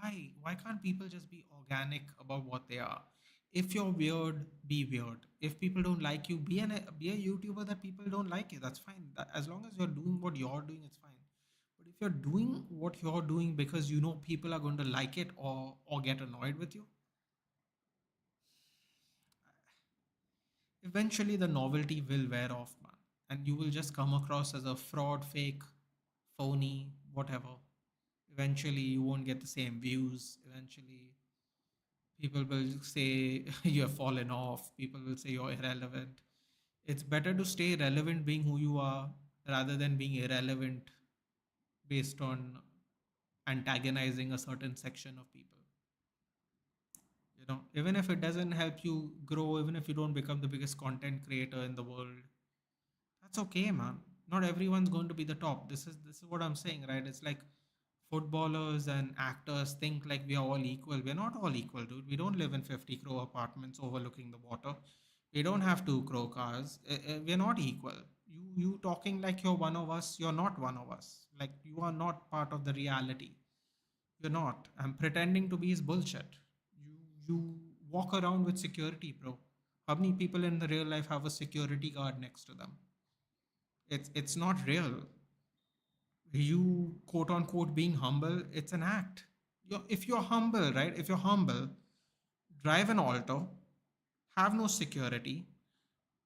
why can't people just be organic about what they are? If you're weird, be weird. If people don't like you, be a YouTuber that people don't like you. That's fine. As long as you're doing what you're doing, it's fine. But if you're doing what you're doing because you know people are going to like it or get annoyed with you, eventually the novelty will wear off, man, and you will just come across as a fraud, fake, phony, whatever. Eventually you won't get the same views. Eventually people will say you have fallen off. People will say you're irrelevant. It's better to stay relevant being who you are rather than being irrelevant based on antagonizing a certain section of people. Even if it doesn't help you grow, even if you don't become the biggest content creator in the world, that's okay, man. Not everyone's going to be the top. This is what I'm saying, right? It's like footballers and actors think like we are all equal. We're not all equal, dude. We don't live in 50 crore apartments overlooking the water. We don't have 2 crore cars. We're not equal. You talking like you're one of us. You're not one of us. Like you are not part of the reality. You're not. And pretending to be is bullshit. You walk around with security, bro. How many people in the real life have a security guard next to them? It's not real. You quote unquote being humble, it's an act. If you're humble, right? If you're humble, drive an Alto, have no security,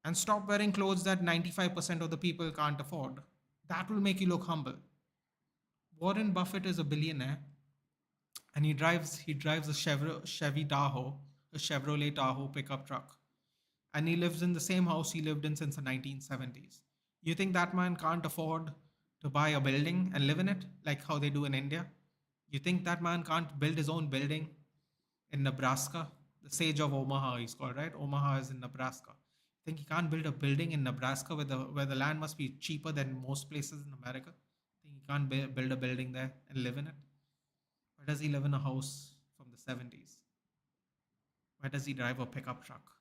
and stop wearing clothes that 95% of the people can't afford. That will make you look humble. Warren Buffett is a billionaire, and he drives a Chevy Tahoe, a Chevrolet Tahoe pickup truck, and he lives in the same house he lived in since the 1970s. You think that man can't afford to buy a building and live in it like how they do in India? You think that man can't build his own building in Nebraska? The Sage of Omaha, he's called, right? Omaha is in Nebraska. Think he can't build a building in Nebraska where the land must be cheaper than most places in America? Think he can't build a building there and live in it? Why does he live in a house from the 70s? Why does he drive a pickup truck?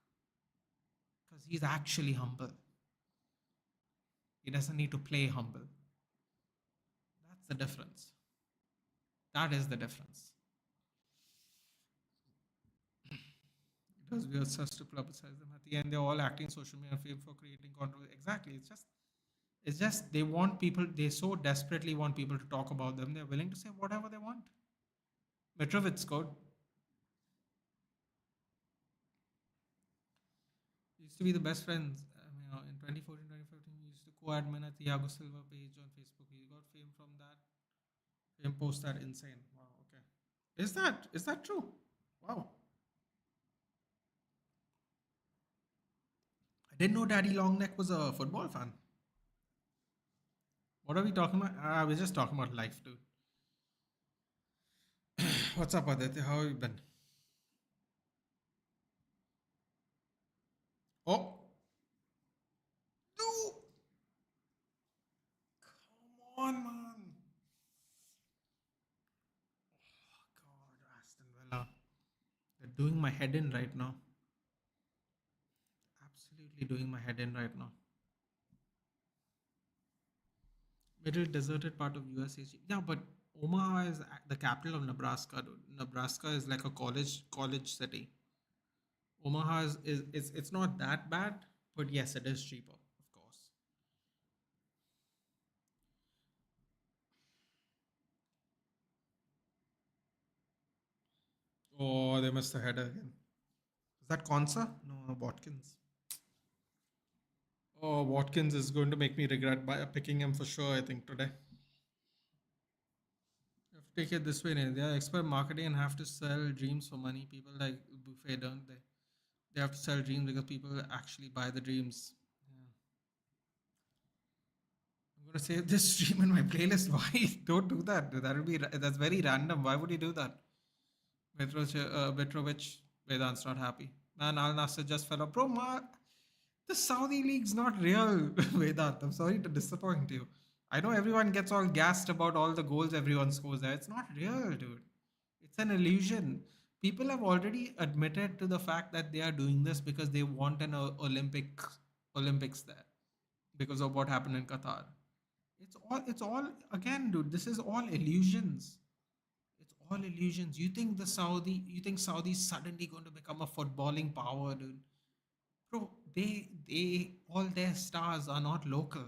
Because he's actually humble. He doesn't need to play humble. That's the difference. That is the difference. Because we are such to publicize them at the end, they're all acting social media fame for creating controversy. Exactly. It's just they want people. They so desperately want people to talk about them. They're willing to say whatever they want. Mitrovic scored. Used to be the best friends. In 2014, 2015, we used to co-admin a Thiago Silva page on Facebook. He got fame from that. Fame post that insane. Wow. Okay. Is that true? Wow. I didn't know Daddy Longneck was a football fan. What are we talking about? We're just talking about life, dude. What's up, Aditya? How have you been? Oh, dude, come on, man. God, Aston Villa. They're doing my head in right now. Absolutely doing my head in right now. Middle deserted part of USA. Yeah, but Omaha is the capital of Nebraska, dude. Nebraska is like a college city. Omaha it's not that bad, but yes, it is cheaper, of course. Oh, they missed the header again. Is that Consa? No, Watkins. Oh, Watkins is going to make me regret picking him for sure, I think, today. You have to take it this way, they are expert marketing and have to sell dreams for money. People like Buffet, don't they? They have to sell dreams because people actually buy the dreams. gonna save this stream in my playlist. Why? Don't do that. That's very random. Why would you do that? Mitrovic, Vedant's not happy. Man, Al Nasser just fell off. Bro, the Saudi league's not real, Vedant. I'm sorry to disappoint you. I know everyone gets all gassed about all the goals everyone scores there. It's not real, dude. It's an illusion. People have already admitted to the fact that they are doing this because they want an Olympics there because of what happened in Qatar. It's all again, dude. This is all illusions. It's all illusions. You think Saudi's suddenly going to become a footballing power, dude? Bro, they all their stars are not local.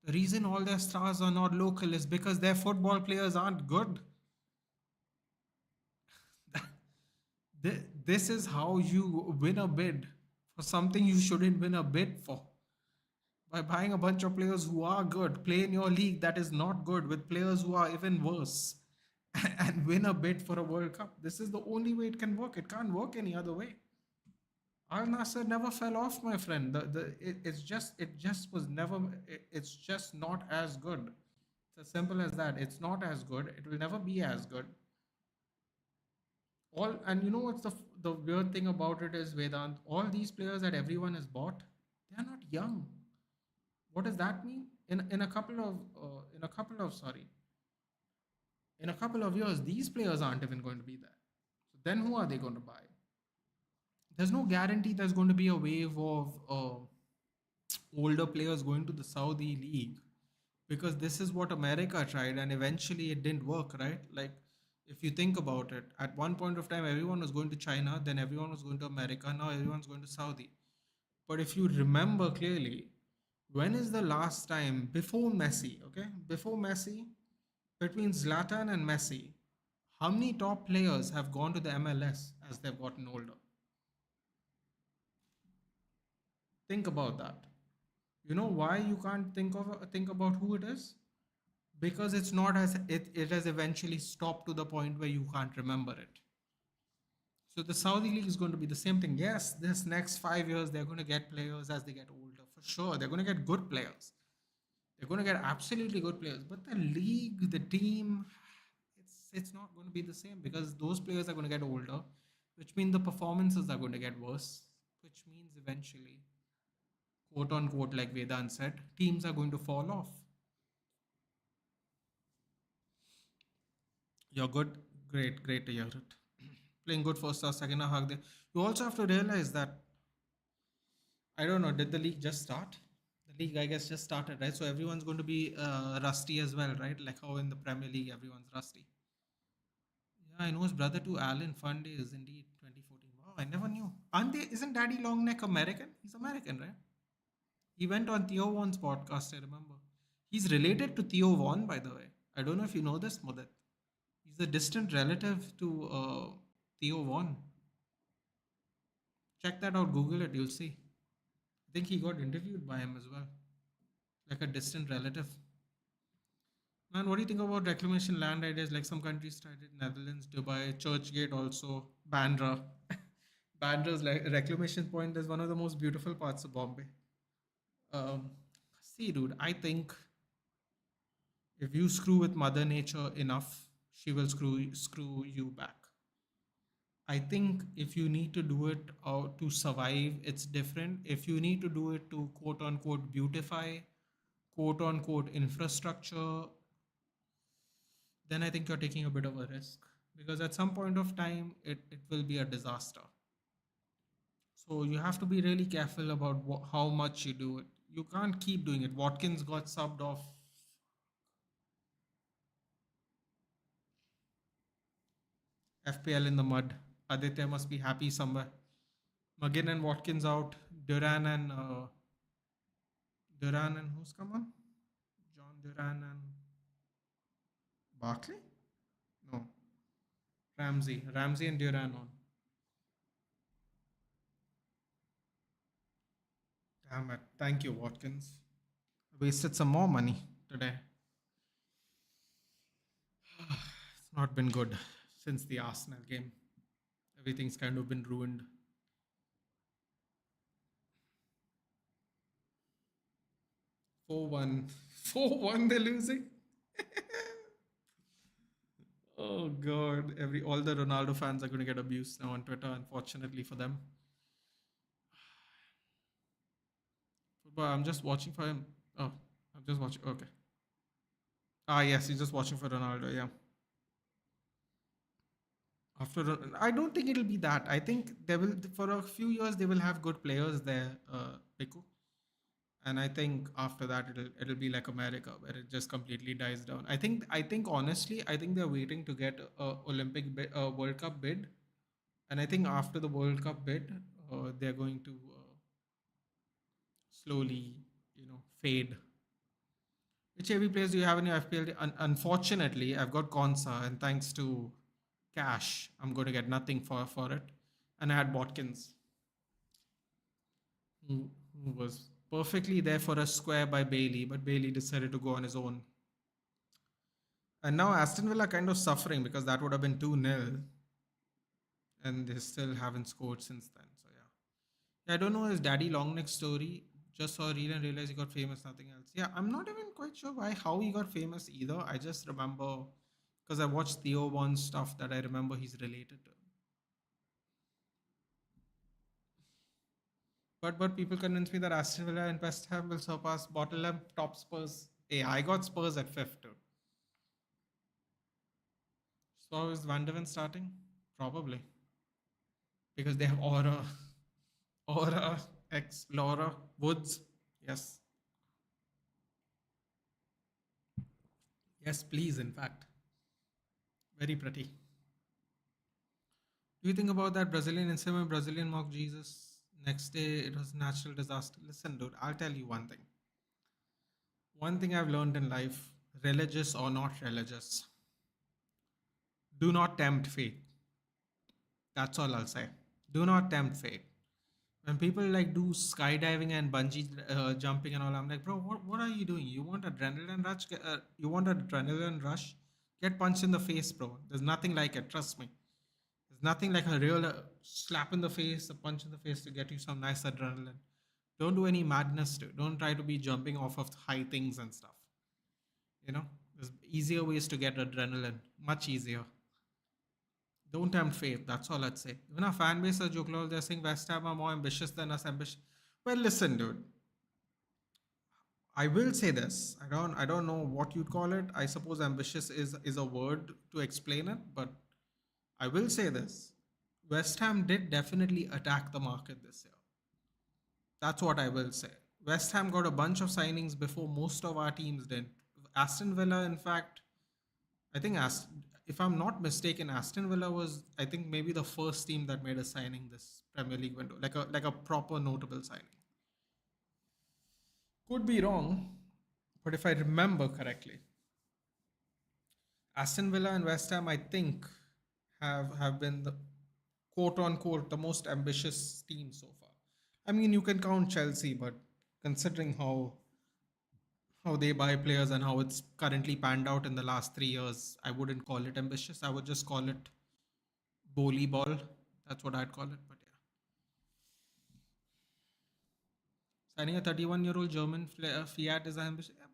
The reason all their stars are not local is because their football players aren't good. This is how you win a bid for something you shouldn't win a bid for. By buying a bunch of players who are good, play in your league that is not good with players who are even worse, and win a bid for a World Cup. This is the only way it can work. It can't work any other way. Al Nasser never fell off, my friend. It just was never. It's just not as good. It's as simple as that. It's not as good. It will never be as good. All and you know what's the weird thing about it is, Vedant. All these players that everyone has bought, they are not young. What does that mean? In a couple of years, these players aren't even going to be there. So then who are they going to buy? There's no guarantee there's going to be a wave of older players going to the Saudi league, because this is what America tried and eventually it didn't work, right? Like, if you think about it, at one point of time, everyone was going to China, then everyone was going to America, now everyone's going to Saudi. But if you remember clearly, when is the last time before Messi, okay? Before Messi, between Zlatan and Messi, how many top players have gone to the MLS as they've gotten older? Think about that. You know why you can't think about who it is? Because it's not as it has eventually stopped to the point where you can't remember it. So the Saudi league is going to be the same thing. Yes, this next 5 years they're going to get players as they get older for sure. They're going to get good players. They're going to get absolutely good players. But the league, the team, it's not going to be the same because those players are going to get older, which means the performances are going to get worse, which means eventually, quote unquote, like Vedant said, teams are going to fall off. You're good. Great, great to hear it. Playing good first half, second half, hug there. You also have to realize that, I don't know, did the league just start? The league, I guess, just started, right? So everyone's going to be rusty as well, right? Like how in the Premier League everyone's rusty. Yeah, I know his brother too, Alan Fundy is indeed 2014. Wow, I never knew. Isn't Daddy Longneck American? He's American, right? He went on Theo Vaughn's podcast, I remember. He's related to Theo Vaughn, by the way. I don't know if you know this, Mudit. He's a distant relative to Theo Vaughn. Check that out, Google it, you'll see. I think he got interviewed by him as well, like a distant relative. Man, what do you think about reclamation land ideas? Like some countries tried it, Netherlands, Dubai, Churchgate also, Bandra. Bandra's reclamation point is one of the most beautiful parts of Bombay. Um, See, dude, I think if you screw with Mother Nature enough, she will screw you back. I think if you need to do it to survive, it's different. If you need to do it to quote unquote beautify, quote unquote infrastructure, then I think you're taking a bit of a risk because at some point of time, it will be a disaster. So you have to be really careful about how much you do it. You can't keep doing it. Watkins got subbed off. FPL in the mud. Aditya must be happy somewhere. McGinn and Watkins out. Duran and who's come on? John Duran and Barkley? No. Ramsey. Ramsey and Duran on. Damn it. Thank you, Watkins. Wasted some more money today. It's not been good since the Arsenal game. Everything's kind of been ruined. 4-1. 4-1 they're losing. Oh god, every all the Ronaldo fans are going to get abused now on Twitter, unfortunately for them. But I'm just watching for him. Oh, I'm just watching. Okay. Ah, yes, he's just watching for Ronaldo. Yeah. I don't think it'll be that. I think they will for a few years they will have good players there, Piku. And I think after that it'll be like America where it just completely dies down. I think honestly I think they're waiting to get a World Cup bid, and I think after the World Cup bid, they're going to slowly fade. Which heavy players do you have in your FPL? Unfortunately, I've got Konsa, and thanks to cash, I'm going to get nothing for it. And I had Watkins, who was perfectly there for a square by Bailey, but Bailey decided to go on his own. And now Aston Villa kind of suffering because that would have been 2-0, and they still haven't scored since then. So yeah. Yeah, I don't know his daddy long neck story. Just saw a reel and realized he got famous, nothing else. Yeah, I'm not even quite sure why how he got famous either. I just remember because I watched Theo Bond's stuff that I remember he's related to. But people convince me that Aston Villa and West Ham will surpass Bottle top Spurs. Hey, I got Spurs at fifth too. So is Van de Ven starting? Probably. Because they have Aura, ex Laura, Woods. Yes. Yes, please, in fact. Very pretty. Do you think about that Brazilian incident, Brazilian mock Jesus? Next day, it was natural disaster. Listen, dude, I'll tell you one thing. One thing I've learned in life, religious or not religious, do not tempt fate. That's all I'll say. Do not tempt fate. When people like do skydiving and bungee jumping and all, I'm like, bro, what are you doing? You want adrenaline rush? You want adrenaline rush? Get punched in the face, bro. There's nothing like it. Trust me. There's nothing like a real slap in the face, a punch in the face to get you some nice adrenaline. Don't do any madness to. Don't try to be jumping off of high things and stuff. There's easier ways to get adrenaline. Much easier. Don't tempt fate. That's all I'd say. Even our fan base are joke. They're saying West Ham are more ambitious than us. Ambitious. Well, listen, dude. I will say this. I don't know what you'd call it. I suppose ambitious is a word to explain it, but I will say this. West Ham did definitely attack the market this year. That's what I will say. West Ham got a bunch of signings before most of our teams did. Aston Villa, in fact, I think if I'm not mistaken, Aston Villa was, I think, maybe the first team that made a signing this Premier League window, like a proper notable signing. Could be wrong, but if I remember correctly, Aston Villa and West Ham, I think, have been the quote unquote the most ambitious team so far. I mean, you can count Chelsea, but considering how they buy players and how it's currently panned out in the last 3 years, I wouldn't call it ambitious. I would just call it bully ball. That's what I'd call it. But yeah, signing a 31-year-old German Fiat is ambitious. Yeah,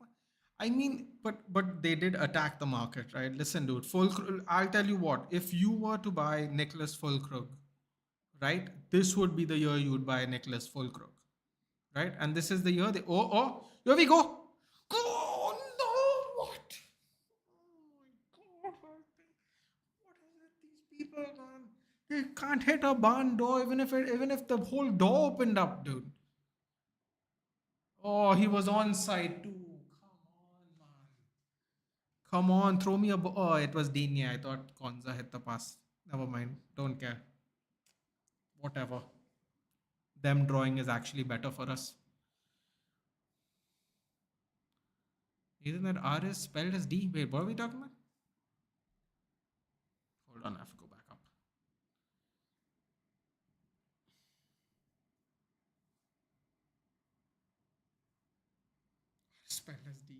I mean, but they did attack the market, right? Listen, dude. I'll tell you what. If you were to buy Nicholas Fulkrug, right, this would be the year you would buy Nicholas Fulkrug, right? And this is the year they. Oh, here we go. Oh no! What? Oh my God! What is it? These people, man. They can't hit a barn door even if the whole door opened up, dude. Oh, he was on side too. Come on, man. Come on, throw me a ball. Oh, it was Digne. I thought Konza hit the pass. Never mind. Don't care. Whatever. Them drawing is actually better for us. Isn't that R is spelled as D? Wait, what are we talking about? Hold on, I have to go back up. Spelled as D.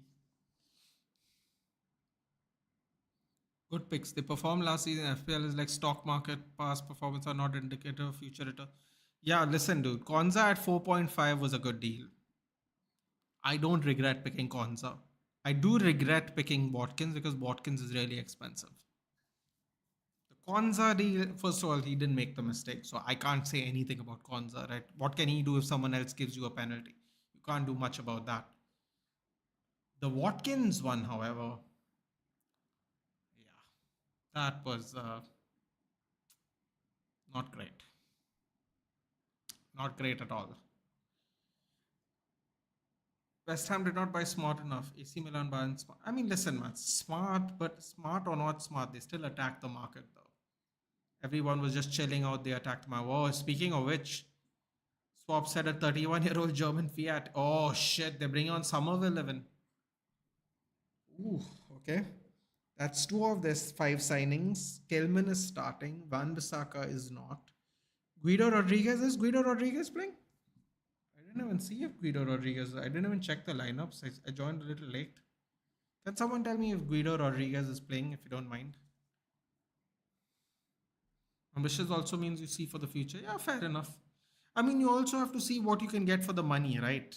Good picks. They performed last season. FPL is like stock market. Past performance are not indicator of future return. Yeah, listen, dude. Konza at 4.5 was a good deal. I don't regret picking Konza. I do regret picking Watkins because Watkins is really expensive. The Konza deal, first of all, he didn't make the mistake, so I can't say anything about Konza, right? What can he do if someone else gives you a penalty? You can't do much about that. The Watkins one, however, yeah, that was not great. Not great at all. West Ham did not buy smart enough. AC Milan buying smart. I mean, listen, man, smart, but smart or not smart, they still attacked the market though. Everyone was just chilling out. They attacked my. Oh, speaking of which, Swap said a 31-year-old German Fiat. Oh shit, they're bringing on Somerville even. Ooh, okay. That's two of this five signings. Kelman is starting. Van Bissaka is not. Guido Rodriguez playing? I didn't even see if Guido Rodriguez. I didn't even check the lineups. I joined a little late. Can someone tell me if Guido Rodriguez is playing, if you don't mind? Ambitious also means you see for the future. Yeah, fair enough. I mean, you also have to see what you can get for the money, right?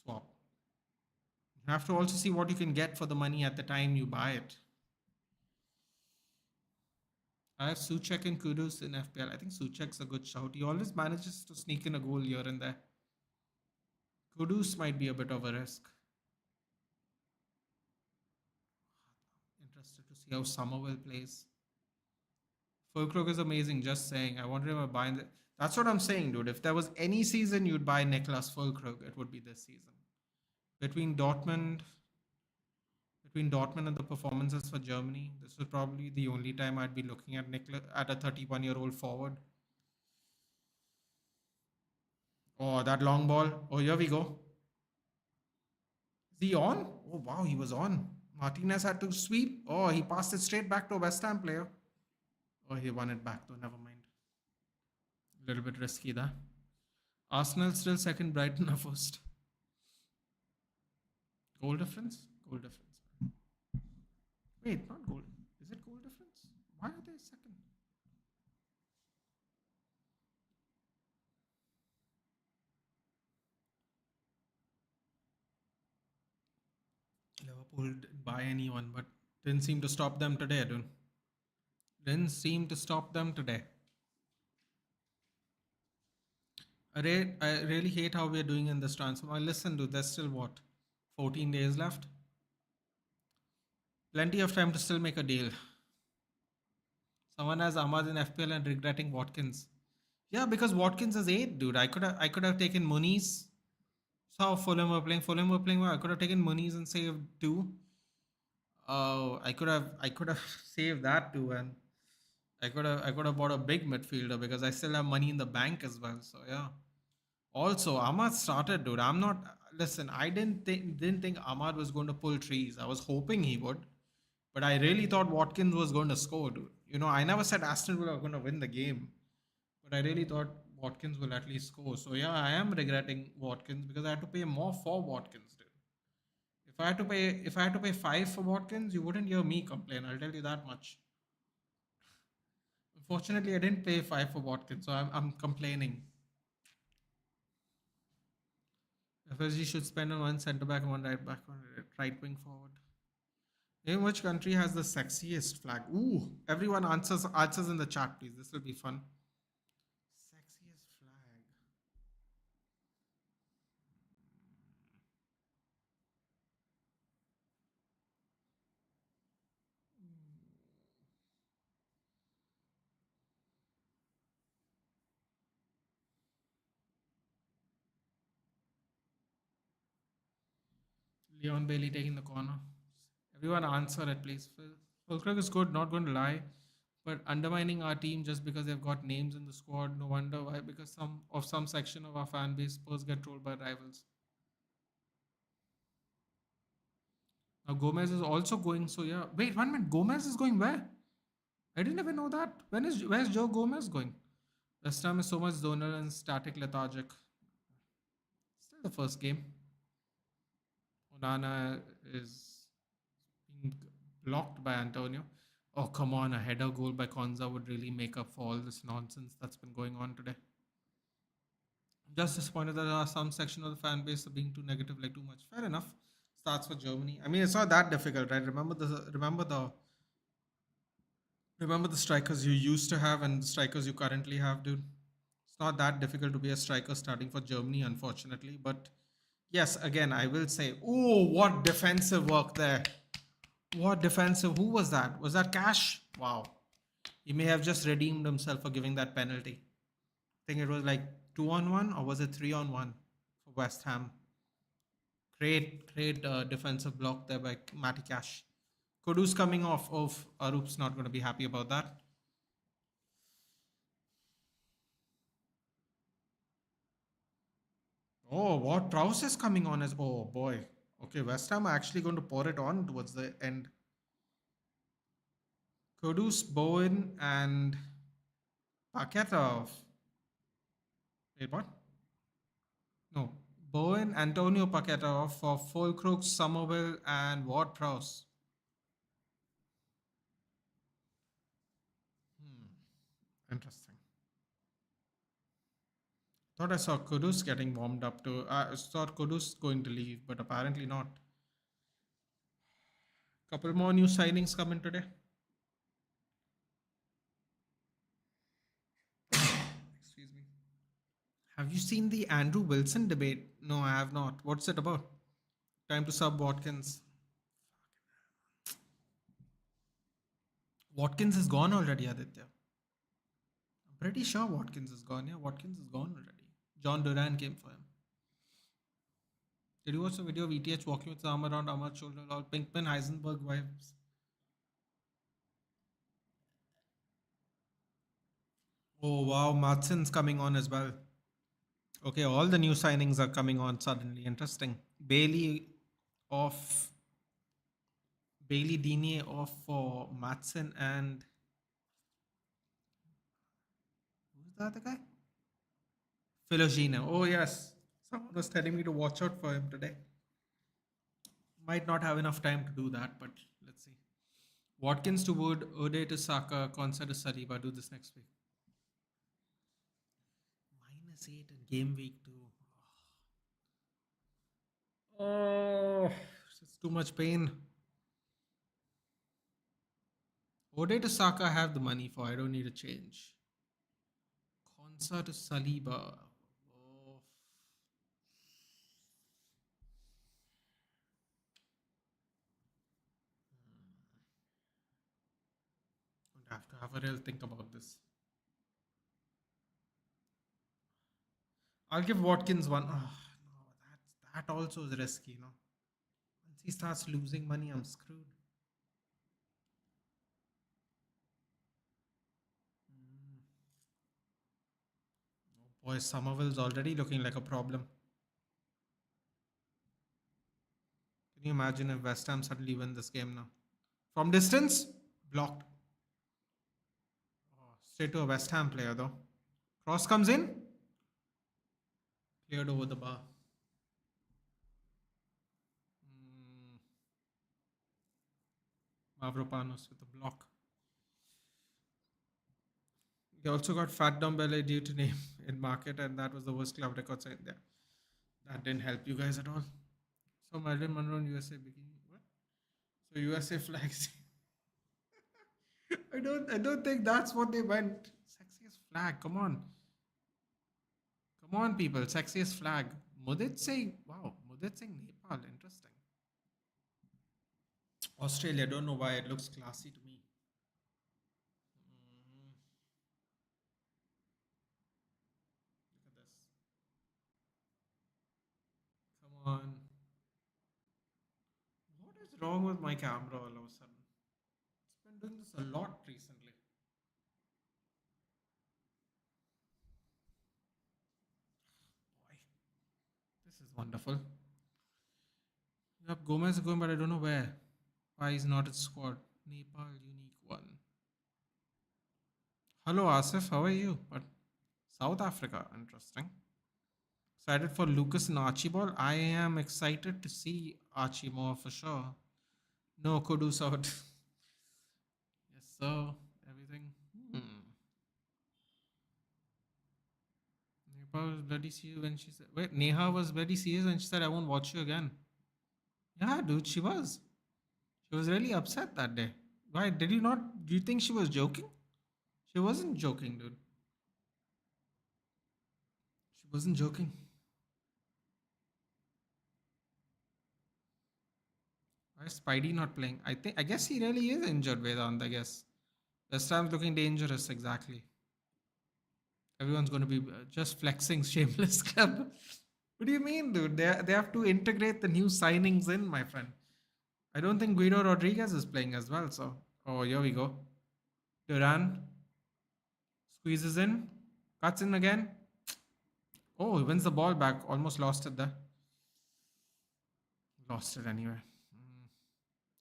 Swap. You have to also see what you can get for the money at the time you buy it. I have Suchek and Kudus in FPL. I think Suchek's a good shout. He always manages to sneak in a goal here and there. Kudus might be a bit of a risk. Interested to see how Somerville plays. Fulkrug is amazing, just saying. I wonder if I buy the. That's what I'm saying, dude. If there was any season you'd buy Niklas Fulkrug, it would be this season. Between Dortmund, between Dortmund and the performances for Germany, this was probably the only time I'd be looking at Niklas at a 31-year-old forward. Oh, that long ball. Oh, here we go. Is he on? Oh, wow, he was on. Martinez had to sweep. Oh, he passed it straight back to a West Ham player. Oh, he won it back though. Never mind. A little bit risky there. Arsenal still second, Brighton are first. Goal difference? Goal difference. Wait, not goal. Is it goal difference? Why are they second? Liverpool didn't buy anyone, but didn't seem to stop them today, dude. Didn't seem to stop them today. I really hate how we're doing in this transfer. Listen, dude, there's still what? 14 days left? Plenty of time to still make a deal. Someone has Ahmad in FPL and regretting Watkins. Yeah, because Watkins is 8, dude. I could have taken Muniz. So how Fulham were playing. Fulham were playing well. I could have taken Muniz and saved 2. Oh, I could have saved that too, and I could have bought a big midfielder because I still have money in the bank as well. So yeah. Also, Ahmad started, dude. I'm not. Listen, I didn't think Ahmad was going to pull trees. I was hoping he would, but I really thought Watkins was going to score, dude. I never said Aston Villa were going to win the game, but I really thought Watkins will at least score. So yeah, I am regretting Watkins because I had to pay more for Watkins, dude. If I had to pay 5 for Watkins, you wouldn't hear me complain. I'll tell you that much. Unfortunately, I didn't pay 5 for Watkins, so I'm complaining. FSG should spend on one centre back and one right back, one right wing forward. In which country has the sexiest flag? Ooh, everyone answers in the chat, please. This will be fun. Sexiest flag. Leon Bailey taking the corner. Everyone answer it, please. Fulkrug is good, not going to lie, but undermining our team just because they've got names in the squad. No wonder why. Because some section of our fan base Spurs get trolled by rivals. Now Gomez is also going. So yeah, wait 1 minute. Gomez is going where? I didn't even know that. Where's Joe Gomez going? West Ham is so much zonal and static, lethargic. Still the first game. Onana is being blocked by Antonio. Oh, come on. A header goal by Konza would really make up for all this nonsense that's been going on today. I'm just disappointed that there are some section of the fan base are being too negative, like too much. Fair enough. starts for Germany. I mean, it's not that difficult, right? Remember the strikers you used to have and the strikers you currently have, dude. It's not that difficult to be a striker starting for Germany, unfortunately. But yes, again, I will say, oh, what defensive work there! What defensive? Who was that? Was that Cash? Wow. He may have just redeemed himself for giving that penalty. I think it was like 2-on-1 or was it 3-on-1 for West Ham? Great defensive block there by Matty Cash. Kudus coming off. Arup's not going to be happy about that. Oh, what Prowse is coming on as oh boy. Okay, West Ham are actually going to pour it on towards the end. Kudus, Bowen, and Paketov. Wait, what? No. Bowen, Antonio Paketov for Fulcrook, Somerville, and Ward Prowse. Interesting. Thought I saw Kudus getting warmed up to. I thought Kudus going to leave, but apparently not. Couple more new signings coming today. Excuse me. Have you seen the Andrew Wilson debate? No, I have not. What's it about? Time to sub Watkins. Watkins is gone already, Aditya. I'm pretty sure Watkins is gone. Yeah, Watkins is gone already. John Duran came for him. Did you watch the video of ETH walking with his arm around Ahmad's shoulder? All Pinkman Heisenberg vibes. Oh wow, Madsen's coming on as well. Okay, all the new signings are coming on suddenly. Interesting. Off. Bailey Digne off for Madsen and who's the other guy? Filogena. Oh yes, someone was telling me to watch out for him today. Might not have enough time to do that, but let's see. Watkins to Wood, Ode to Saka, Konsa to Saliba. Do this next week. -8 in game week 2. Oh, it's too much pain. Ode to Saka I have the money for. I don't need to change. Konsa to Saliba. Oh. I have to have a real think about this. I'll give Watkins one. Oh, no, that also is risky, no. Once he starts losing money, I'm screwed. Oh boy, Somerville's already looking like a problem. Can you imagine if West Ham suddenly win this game now? From distance, blocked. Oh, straight to a West Ham player though. Cross comes in, cleared over the bar. Mavropanos with a block. They also got Fat Dombele due to name in market, and that was the worst club record sign there. That didn't help you guys at all. So Marilyn Monroe in USA bikini. What? So USA flags. I don't think that's what they meant. Sexiest flag. Come on. Come on, people. Sexiest flag. Mudit Singh. Wow. Mudit Singh Nepal. Interesting. Australia. Don't know why it looks classy to me. Mm, look at this. Come on. What is wrong with my camera all of a sudden? It's been doing this a lot recently. Boy, this is wonderful. Yep, Gomez is going, but I don't know where. Why is not its squad? Nepal unique one. Hello Asif, how are you? But South Africa, interesting. Excited for Lucas and Archibald. I am excited to see Archie more for sure. No Kudus out. Yes, sir. Everything. Neha was bloody serious when she said. Wait, Neha was bloody serious when she said, "I won't watch you again." Yeah, dude, she was. She was really upset that day. Why did you not? Do you think she was joking? She wasn't joking, dude. She wasn't joking. Why is Spidey not playing? I guess he really is injured, Vedant. I guess this time's looking dangerous. Exactly. Everyone's going to be just flexing Shameless Club. What do you mean, dude? They have to integrate the new signings in, my friend. I don't think Guido Rodriguez is playing as well. So, oh, here we go. Duran squeezes in, cuts in again. Oh, he wins the ball back. Almost lost it there. Lost it anyway.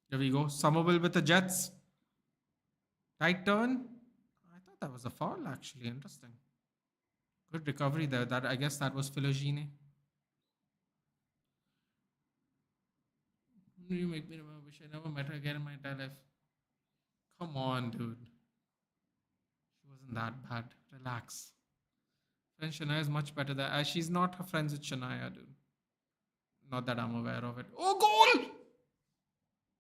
Here we go. Somerville with the Jets. Tight turn. I thought that was a foul, actually. Interesting. Good recovery there. That I guess that was Philogene. You make me remember. Wish I never met her again in my entire life. Come on, dude. She wasn't that bad. Relax. Friend Shania is much better than. She's not her friends with Shania, dude. Not that I'm aware of it. Oh, goal!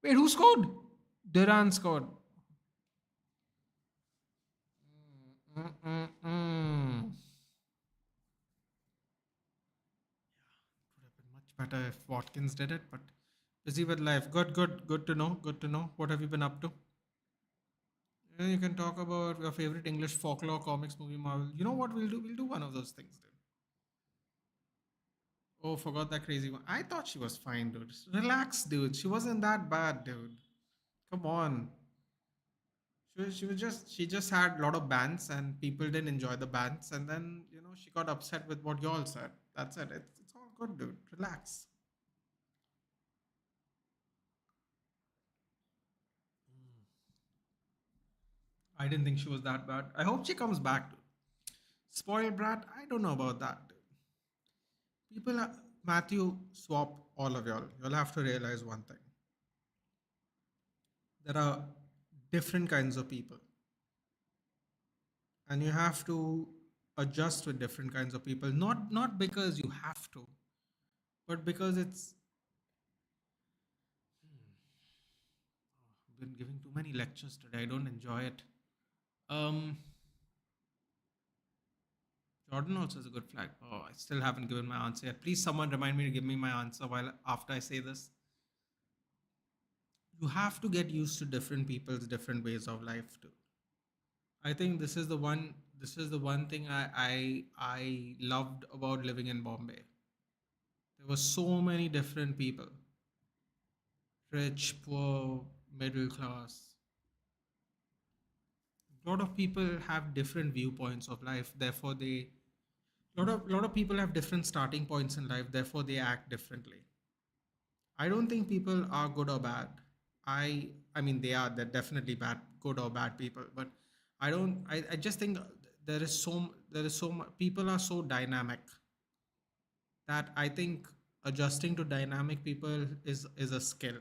Wait, who scored? Duran scored. Mm-mm-mm. Would have been much better if Watkins did it, but busy with life. Good to know. Good to know. What have you been up to? Yeah, you can talk about your favorite English folklore comics movie Marvel. You know what we'll do? We'll do one of those things, dude. Oh, forgot that crazy one. I thought she was fine, dude. Relax, dude. She wasn't that bad, dude. Come on. She just had a lot of bands and people didn't enjoy the bands and then she got upset with what you all said. That's it. It's all good, dude. Relax. I didn't think she was that bad. I hope she comes back, dude. Spoiled brat. I don't know about that, dude. People are, Matthew, swap all of y'all. You'll have to realize one thing. There are different kinds of people, and you have to adjust with different kinds of people. Not because you have to, but because it's I've been giving too many lectures today. I don't enjoy it. Um, Jordan also is a good flag. Oh, I still haven't given my answer yet. Please, someone remind me to give me my answer while after I say this. You have to get used to different people's different ways of life too. I think this is the one. This is the one thing I loved about living in Bombay. There were so many different people, rich, poor, middle class. A lot of people have different viewpoints of life. Therefore, they lot of people have different starting points in life. Therefore, they act differently. I don't think people are good or bad. I mean they're definitely bad, good or bad people. But I just think there is so much, people are so dynamic that I think adjusting to dynamic people is a skill.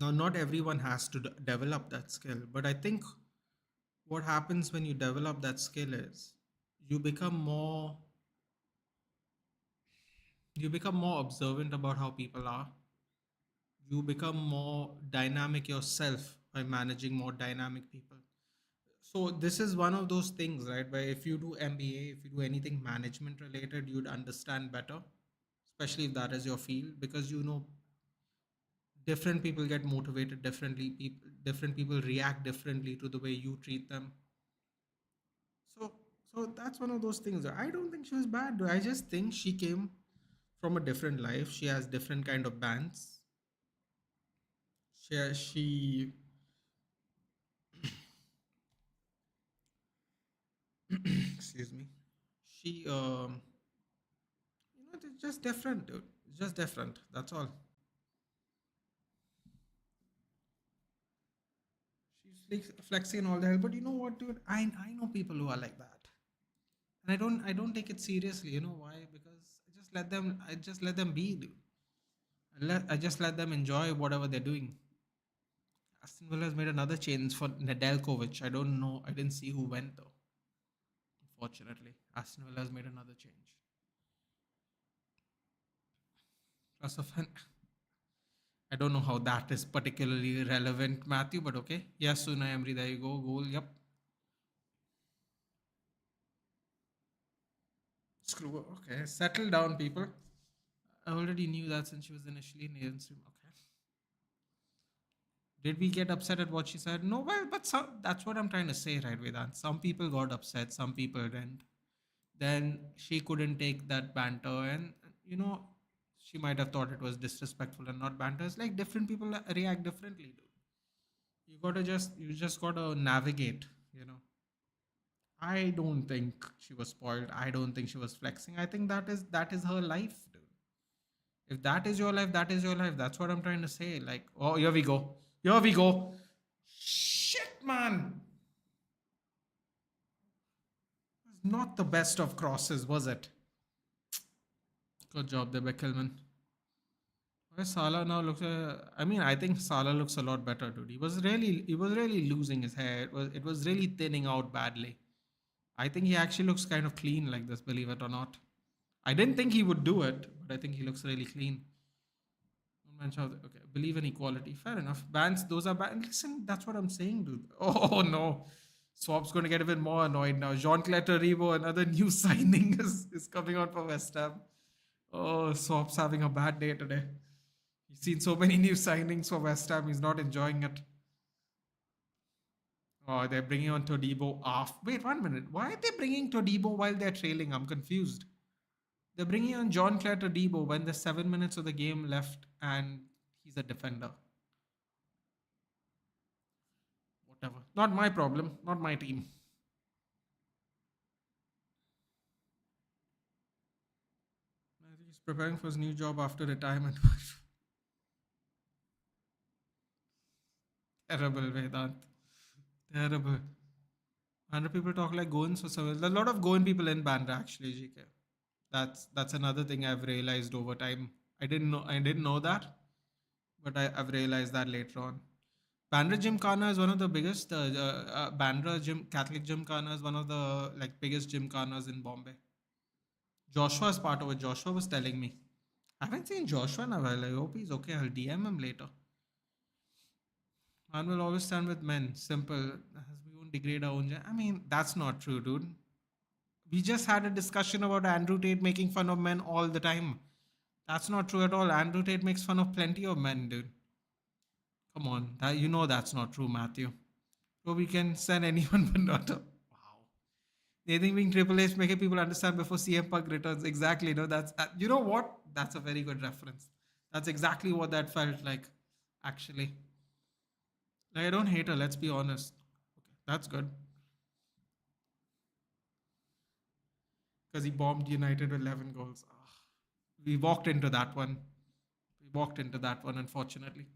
Now, not everyone has to develop that skill, but I think what happens when you develop that skill is you become more you become more observant about how people are. You become more dynamic yourself by managing more dynamic people. So this is one of those things, right? Where if you do MBA, if you do anything management related, you'd understand better, especially if that is your field, because different people get motivated differently. Different people react differently to the way you treat them. So, so that's one of those things. I don't think she was bad. I just think she came from a different life. She has different kind of bands. She excuse me. She it's just different, dude. It's just different. That's all. She's flexing and all that, but you know what, dude? I know people who are like that, and I don't take it seriously. You know why? Because I just let them be, dude. I just let them enjoy whatever they're doing. Aston Villa has made another change for Nedeljkovic. I don't know. I didn't see who went though. Unfortunately, Aston Villa has made another change. Plus of an. I don't know how that is particularly relevant, Matthew, but okay. Yes, Unai Emery, there you go. Goal. Yep. Screw. Okay. Settle down, people. I already knew that since she was initially in the stream. Okay. Did we get upset at what she said? No, well, but that's what I'm trying to say, right, Vedant? Some people got upset, some people didn't. Then she couldn't take that banter, and you know, she might have thought it was disrespectful and not banter. It's like different people react differently, dude. You just gotta navigate, you know. I don't think she was spoiled. I don't think she was flexing. I think that is her life, dude. If that is your life, that is your life. That's what I'm trying to say. Like, oh, here we go. Here we go. Shit, man. Not the best of crosses, was it? Good job there, Beckelman. Why Salah now looks? I mean, I think Salah looks a lot better, dude. He was really losing his hair. It was really thinning out badly. I think he actually looks kind of clean like this, believe it or not. I didn't think he would do it, but I think he looks really clean. Okay, believe in equality. Fair enough. Bans, those are bad. Listen, that's what I'm saying, dude. Oh no. Swap's going to get even more annoyed now. Jean-Claire Taribo, another new signing, is coming out for West Ham. Oh, Swap's having a bad day today. He's seen so many new signings for West Ham. He's not enjoying it. Oh, they're bringing on Todibo off. Wait, 1 minute. Why are they bringing Todibo while they're trailing? I'm confused. They're bringing on John Clare Todibo when there's 7 minutes of the game left and he's a defender. Whatever. Not my problem. Not my team. I think he's preparing for his new job after retirement. Terrible, Vedant. Terrible. Bandra people talk like Goans for some. There's a lot of Goan people in Bandra actually, GK. That's another thing I've realized over time. I didn't know that, but I've realized that later on. Bandra Gymkhana is one of the biggest. Bandra Gym Catholic Gymkhana is one of the like biggest gymkhanas in Bombay. Joshua is part of it. Joshua was telling me. I haven't seen Joshua in a while. I hope he's okay. I'll DM him later. Man will always stand with men. Simple. As we won't degrade our own. I mean, that's not true, dude. We just had a discussion about Andrew Tate making fun of men all the time. That's not true at all. Andrew Tate makes fun of plenty of men, dude. Come on. You know that's not true, Matthew. So we can send anyone but not a. Wow. They think being Triple H making people understand before CM Punk returns. Exactly. No, that's. You know what? That's a very good reference. That's exactly what that felt like, actually. Like, I don't hate her, let's be honest. Okay, that's good. Because he bombed United with 11 goals. We walked into that one. We walked into that one, unfortunately.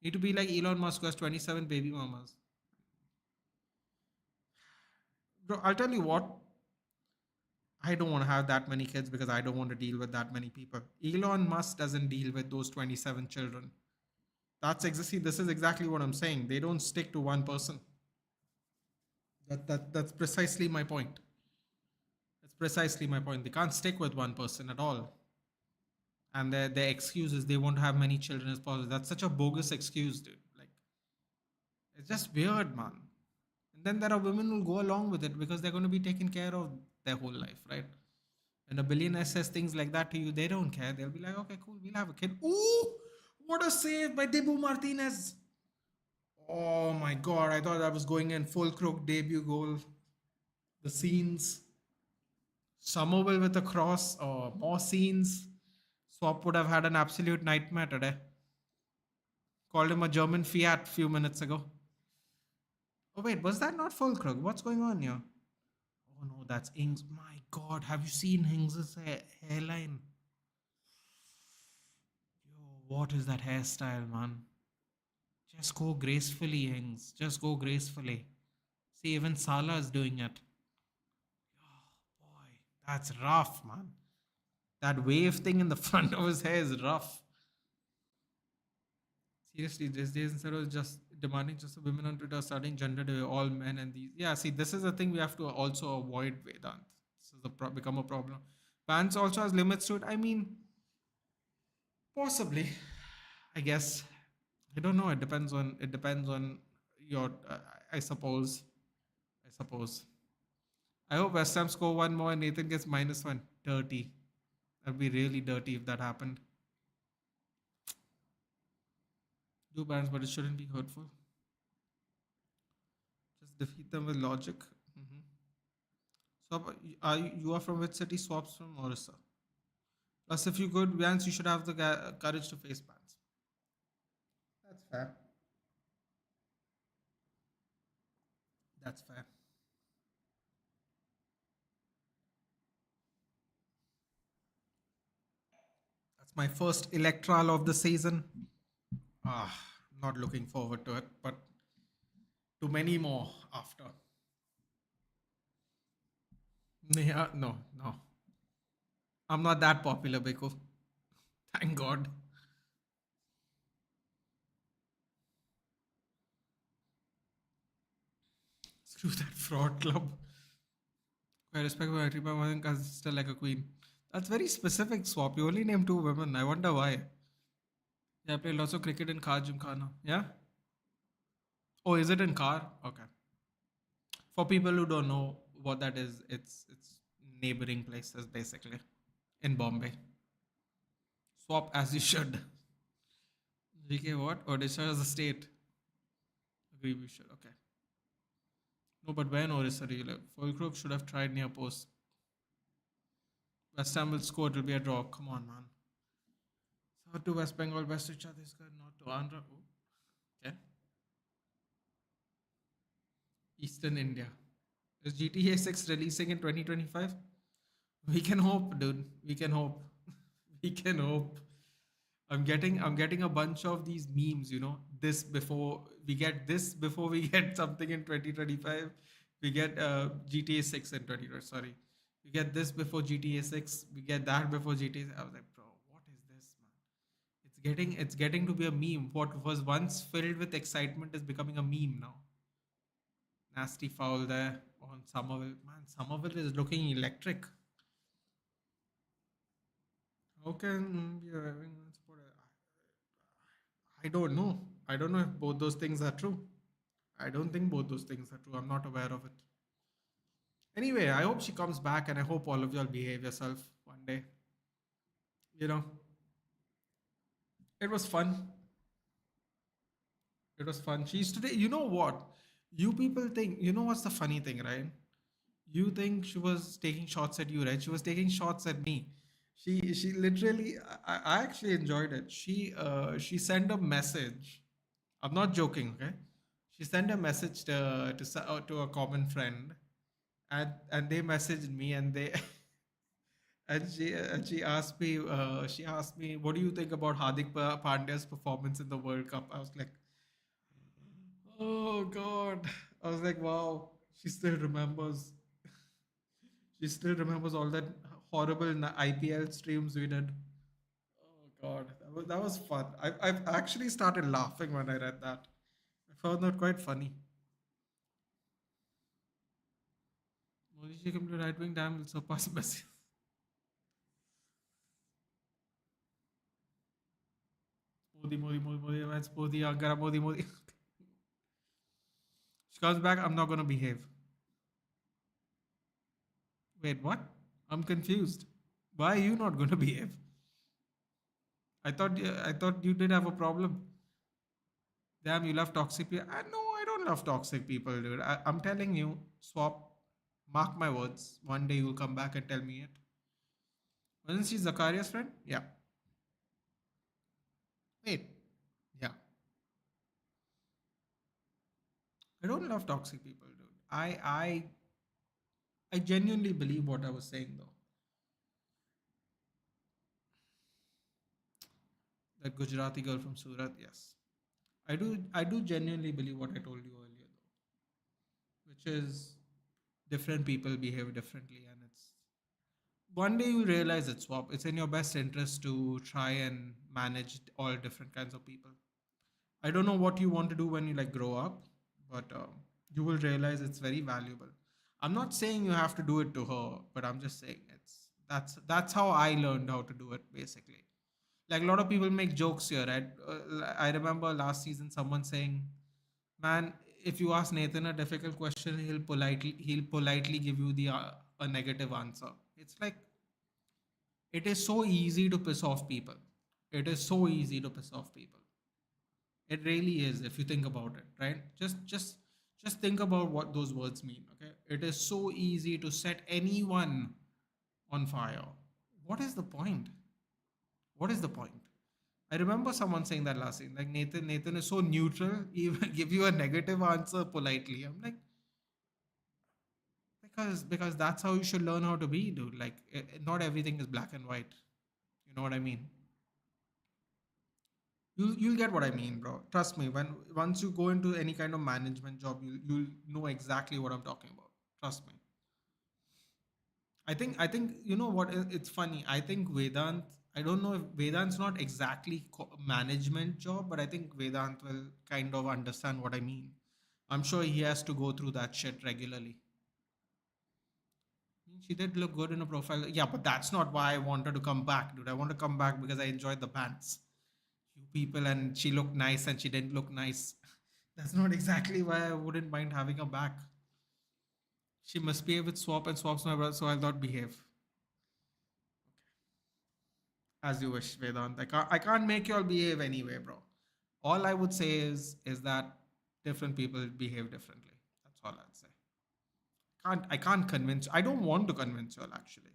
Need to be like Elon Musk who has 27 baby mamas. Bro, I'll tell you what. I don't want to have that many kids because I don't want to deal with that many people. Elon Musk doesn't deal with those 27 children. This is exactly what I'm saying. They don't stick to one person. That's precisely my point. That's precisely my point. They can't stick with one person at all. And their excuse is they want to have many children as possible. That's such a bogus excuse, dude. Like, it's just weird, man. And then there are women who go along with it because they're going to be taken care of their whole life, right? When a billionaire says things like that to you, they don't care. They'll be like, okay, cool, we'll have a kid. Ooh, what a save by Debu Martinez. Oh my god, I thought that was going in full crook debut goal. The scenes. Somerville with a cross, or more scenes. Swap would have had an absolute nightmare today. Called him a German Fiat few minutes ago. Oh wait, was that not full crook? What's going on here? Oh no, that's Ings. My god, have you seen Ings' hairline? Yo, what is that hairstyle, man? Just go gracefully, Ings. Just go gracefully. See, even Salah is doing it. Oh boy, that's rough, man. That wave thing in the front of his hair is rough. Seriously, these days instead of just demanding just the women on Twitter starting gender to all men and these. Yeah, see, this is a thing we have to also avoid, Vedant. This is become a problem. Fans also has limits to it. I mean, Possibly, I guess. I don't know. It depends on your. I suppose. I suppose. I hope West Ham score one more and Nathan gets -1. Dirty. That'd be really dirty if that happened. Do balance, but it shouldn't be hurtful. Just defeat them with logic. Hmm. So, you are from which city? Swaps from Orissa. Plus, if you good bans, you should have the courage to face bans. That's fair. That's fair. That's my first electoral of the season. Ah, not looking forward to it, but to many more after. Yeah, no, no. I'm not that popular, Beko. Thank God. Screw that fraud club. I respect my Riba Madan sister like a queen. That's very specific, Swap. You only name two women. I wonder why. Yeah, I play lots of cricket in Car Gymkhana. Yeah? Oh, is it in car? Okay. For people who don't know what that is, it's neighboring places basically in Bombay. Swap as you should. GK what? Odisha is a state. Agree we should. Okay. No, but when Odisha do you live? Fulcrook should have tried near post. West Ham will score. It will be a draw. Come on, man. So to West Bengal, West to Chhattisgarh, not to Andhra. Oh, okay. Eastern India. Is GTA 6 releasing in 2025? We can hope, dude. We can hope. We can hope. I'm getting a bunch of these memes, this before we get this before we get something in 2025. We get GTA 6 in 2020, sorry. We get this before GTA 6, we get that before GTA 6. I was like, bro, what is this, man? It's getting to be a meme. What was once filled with excitement is becoming a meme now. Nasty foul there on Somerville. Man, Somerville is looking electric. How can you having support? I don't know. I don't know if both those things are true. I don't think both those things are true. I'm not aware of it. Anyway, I hope she comes back and I hope all of y'all behave yourself one day. You know, it was fun. It was fun. She's today, you know what? You people think, you know what's the funny thing, right? You think she was taking shots at you, right? She was taking shots at me. She literally, I actually enjoyed it. She sent a message. I'm not joking, okay? She sent a message to a common friend, and they messaged me, and they and she asked me, what do you think about Hardik Pandya's performance in the World Cup? I was like, oh God. I was like, wow. She still remembers. She still remembers all that horrible IPL streams we did. Oh God, that was fun. I've actually started laughing when I read that. I found that quite funny. Modi ji came to right wing, damn will surpass Messi. Modi, Modi, Modi, Modi, that's Modi, Ankara, Modi, Modi. She comes back, I'm not gonna behave. Wait, what? I'm confused. Why are you not gonna behave? I thought you did have a problem. Damn, you love toxic people. No, I don't love toxic people, dude. I'm telling you, swap. Mark my words. One day you'll come back and tell me it. Wasn't she Zakaria's friend? Yeah. Wait. Yeah. I don't love toxic people, dude. I genuinely believe what I was saying though. That Gujarati girl from Surat, yes. I do genuinely believe what I told you earlier though. Which is different people behave differently and it's one day you realize it, swap. It's in your best interest to try and manage all different kinds of people. I don't know what you want to do when you like grow up, but you will realize it's very valuable. I'm not saying you have to do it to her, but I'm just saying that's how I learned how to do it basically. Like a lot of people make jokes here, right? I remember last season someone saying, "Man, if you ask Nathan a difficult question, he'll politely give you the a negative answer." It's like it is so easy to piss off people. It is so easy to piss off people. It really is if you think about it, right? Just think about what those words mean, okay? It is so easy to set anyone on fire. What is the point? What is the point? I remember someone saying that last scene. Like Nathan is so neutral. He will give you a negative answer politely. I'm like, because that's how you should learn how to be, dude. Like, not everything is black and white. You know what I mean? You'll get what I mean, bro. Trust me. When once you go into any kind of management job, you'll know exactly what I'm talking about. Trust me. I think you know what? It's funny. I think Vedant. I don't know if Vedant's not exactly management job, but I think Vedant will kind of understand what I mean. I'm sure he has to go through that shit regularly. She did look good in a profile. Yeah, but that's not why I wanted to come back, dude. I want to come back because I enjoyed the pants. You people, and she looked nice and she didn't look nice. That's not exactly why I wouldn't mind having her back. She must behave with Swap and Swap's my brother, so I'll not behave. As you wish, Vedant. I can't make you all behave anyway, bro. All I would say is that different people behave differently. That's all I'd say. I can't convince. I don't want to convince you all actually.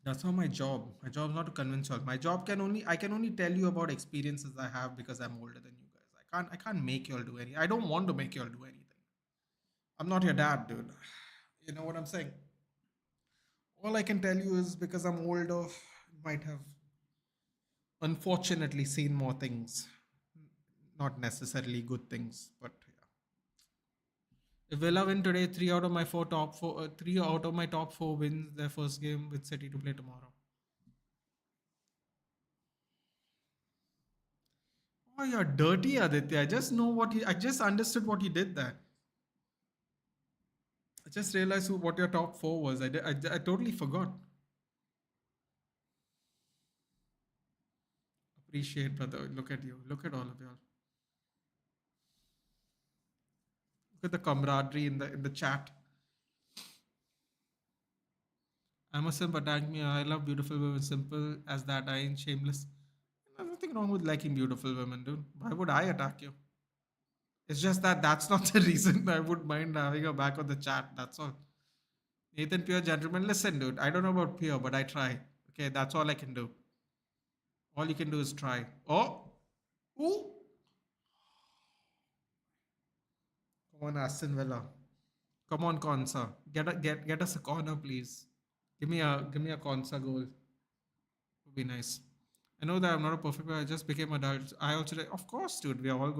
That's not my job. My job is not to convince you all. My job I can only tell you about experiences I have because I'm older than you guys. I can't make you all do anything. I don't want to make you all do anything. I'm not your dad, dude. You know what I'm saying? All I can tell you is because I'm older, might have unfortunately seen more things. Not necessarily good things, but yeah. If Villa win today, three out of my top four wins their first game with City to play tomorrow. Oh, you're dirty, Aditya. I just understood what you did there. I just realized what your top four was. I totally forgot. Appreciate, brother. Look at you. Look at all of you. All. Look at the camaraderie in the chat. I'm a simp, attack me. I love beautiful women. Simple as that. I ain't shameless. There's nothing wrong with liking beautiful women, dude. Why would I attack you? It's just that that's not the reason I would mind having a back on the chat. That's all. Nathan, pure gentleman. Listen, dude. I don't know about pure, but I try. Okay, that's all I can do. All you can do is try. Oh, ooh. Come on, Aston Villa. Come on, Consa. Get us a corner, please. Give me a Consa goal. Would be nice. I know that I'm not a perfect player. I just became adult. I also, of course, dude. We are all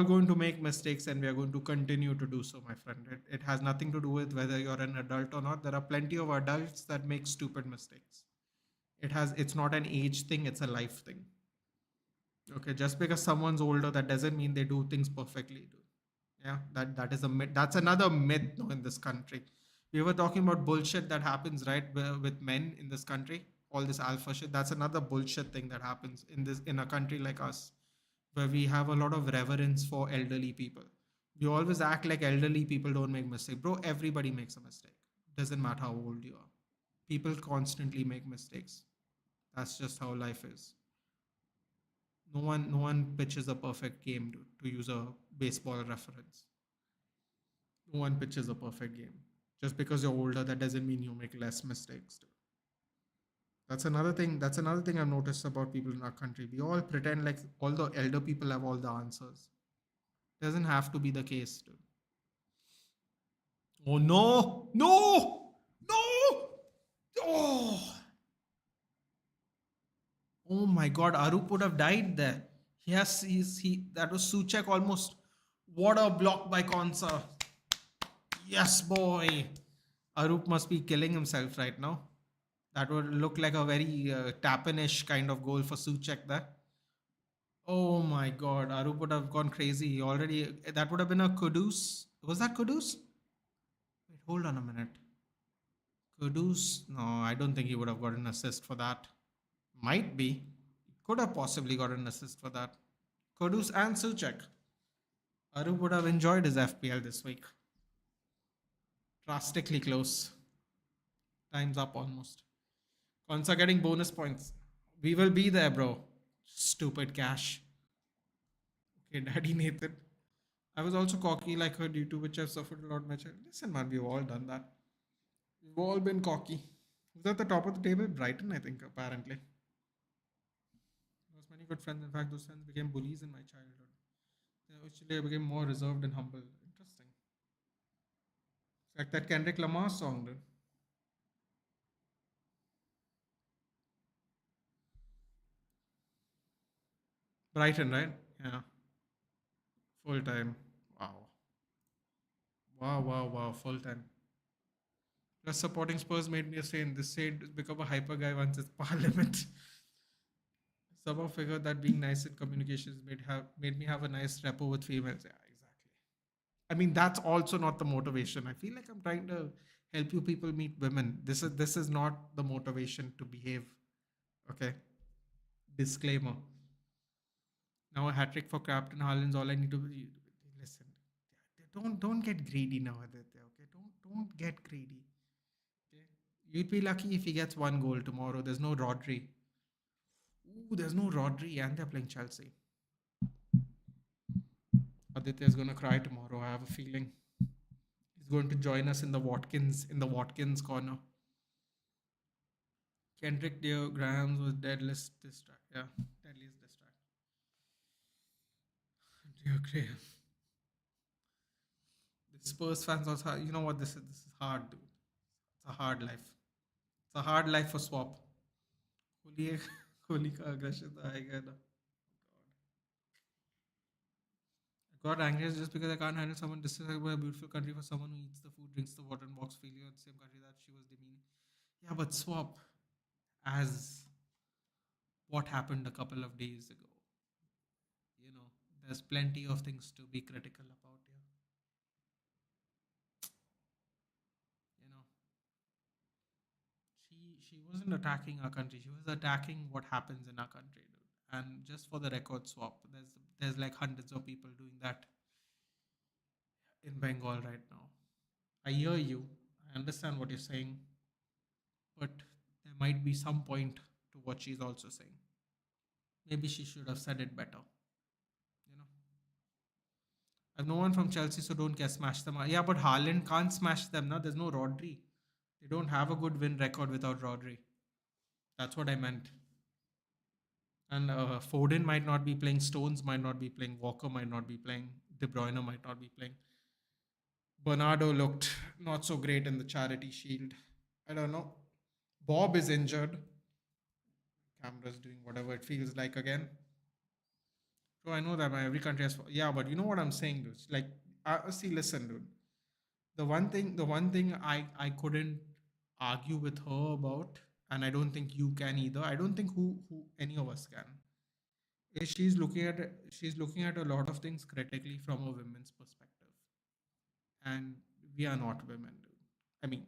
going to make mistakes, and we are going to continue to do so, my friend. It has nothing to do with whether you're an adult or not. There are plenty of adults that make stupid mistakes. It's not an age thing. It's a life thing. Okay, just because someone's older, that doesn't mean they do things perfectly, dude. Yeah, that is a myth. That's another myth no, in this country. We were talking about bullshit that happens right with men in this country. All this alpha shit. That's another bullshit thing that happens in a country like us, where we have a lot of reverence for elderly people. We always act like elderly people don't make mistakes, bro. Everybody makes a mistake. Doesn't matter how old you are. People constantly make mistakes. That's just how life is. No one pitches a perfect game to use a baseball reference. No one pitches a perfect game. Just because you're older, that doesn't mean you make less mistakes. Dude. That's another thing. That's another thing I've noticed about people in our country. We all pretend like all the elder people have all the answers. Doesn't have to be the case, dude. Oh no! No! No! Oh! Oh my God! Arup would have died there. He. That was Suchek almost. What a block by Konsa. Yes, boy. Arup must be killing himself right now. That would look like a very Tapanish kind of goal for Suchek there. Oh my God, Arup would have gone crazy. He already that would have been a Kudus. Was that Kudus? Wait, hold on a minute. Kudus? No, I don't think he would have got an assist for that. Might be. Could have possibly got an assist for that. Kudus and Suchek. Arup would have enjoyed his FPL this week. Drastically close. Time's up almost. Konsa getting bonus points. We will be there, bro. Stupid cash. Okay, Daddy Nathan. I was also cocky like her due to which I've suffered a lot much. Listen, man, we've all done that. We've all been cocky. Who's at the top of the table? Brighton, I think, apparently. Lost many good friends. In fact, those friends became bullies in my childhood. Actually, I became more reserved and humble. Interesting. It's like that Kendrick Lamar song, dude. Brighton, right? Yeah. Full time. Wow. Wow, wow, wow. Full time. Plus, supporting Spurs made me a saint. This saint has become a hyper guy once it's parliament. Somehow figured that being nice in communications made me have a nice rapport with females. Yeah, exactly. I mean, that's also not the motivation. I feel like I'm trying to help you people meet women. This is not the motivation to behave. Okay. Disclaimer. Now a hat trick for Captain Haaland's all I need to listen. Don't get greedy now, Aditya. Okay, don't get greedy. Okay, you'd be lucky if he gets one goal tomorrow. There's no Rodri. Ooh, there's no Rodri, and they're playing Chelsea. Aditya is gonna cry tomorrow. I have a feeling he's going to join us in the Watkins corner. Kendrick Dear Grahams was deadliest distract. Yeah, deadliest distract. Dear Graham. The Spurs fans also. You know what? This is hard, dude. It's a hard life. It's a hard life for swap. Holi एक होली का aggression तो आएगा ना. I got angry just because I can't handle someone disrespecting a beautiful country for someone who eats the food, drinks the water, and walks freely on the same country that she was demeaning. Yeah, but swap as what happened a couple of days ago. You know, there's plenty of things to be critical about here. You know, she wasn't attacking our country. She was attacking what happens in our country, dude. And just for the record swap, there's like hundreds of people doing that in Bengal right now. I hear you. I understand what you're saying, but there might be some point to what she's also saying. Maybe she should have said it better. You know, I've no one from Chelsea, so don't get smash them. Yeah, but Haaland can't smash them. No, there's no Rodri. They don't have a good win record without Rodri. That's what I meant. And Foden might not be playing. Stones might not be playing. Walker might not be playing. De Bruyne might not be playing. Bernardo looked not so great in the Charity Shield. I don't know. Bob is injured. Camera's doing whatever it feels like again. So I know that every country has. Yeah, but you know what I'm saying, dude. Like, see, listen, dude. The one thing I couldn't argue with her about, and I don't think you can either. I don't think who any of us can. Is she's looking at a lot of things critically from a women's perspective, and we are not women, dude. I mean,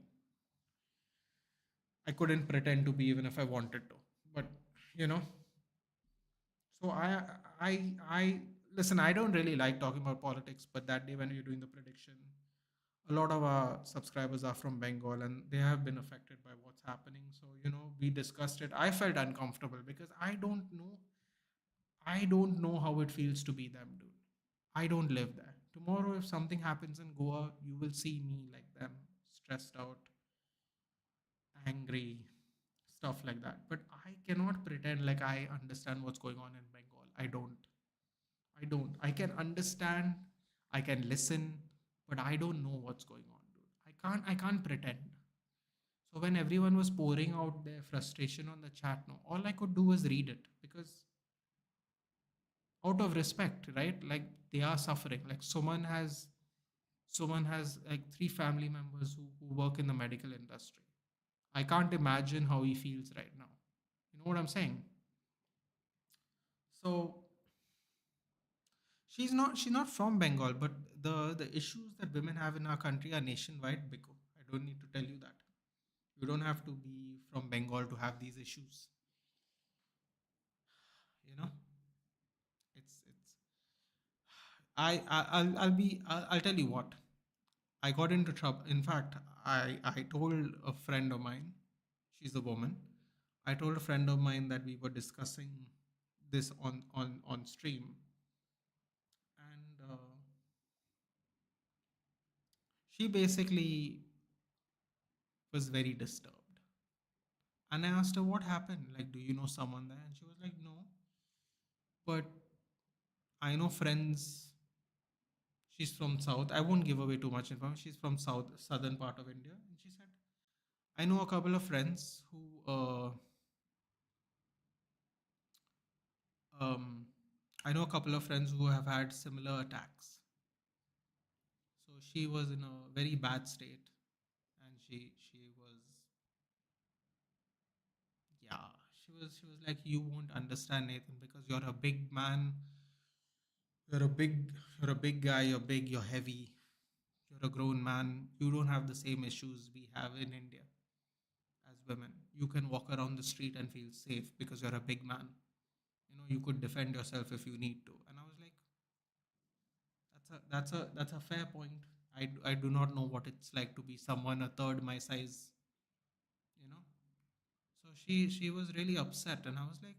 I couldn't pretend to be even if I wanted to, but you know. So I listen. I don't really like talking about politics, but that day when you're doing the prediction, a lot of our subscribers are from Bengal and they have been affected by what's happening. So we discussed it. I felt uncomfortable because I don't know how it feels to be them, dude. I don't live there. Tomorrow, if something happens in Goa, you will see me like them, stressed out, angry, stuff like that. But I cannot pretend like I understand what's going on in Bengal. I don't. I don't. I can understand, I can listen, but I don't know what's going on, dude. I can't pretend. So when everyone was pouring out their frustration on the chat, no, all I could do was read it because out of respect, right? Like they are suffering. Like someone has like three family members who work in the medical industry. I can't imagine how he feels right now. You know what I'm saying? So she's not from Bengal, but the issues that women have in our country are nationwide, Biko. I don't need to tell you that. You don't have to be from Bengal to have these issues. I'll tell you what. I got into trouble. In fact, I told a friend of mine, she's a woman. I told a friend of mine that we were discussing this on stream, and she basically was very disturbed. And I asked her what happened. Like, do you know someone there? And she was like, no, but I know friends. She's from South. I won't give away too much information. She's from southern part of India, and she said, I know a couple of friends who um, I know a couple of friends who have had similar attacks. So she was in a very bad state, and she was, yeah, she was like, you won't understand, Nathan, because you're a big man, you're a big you're a big guy, you're big, you're heavy, you're a grown man. You don't have the same issues we have in India as women. You can walk around the street and feel safe because you're a big man. You could defend yourself if you need to. And I was like, that's a fair point. I do not know what it's like to be someone a third my size, you know. So she was really upset, and I was like,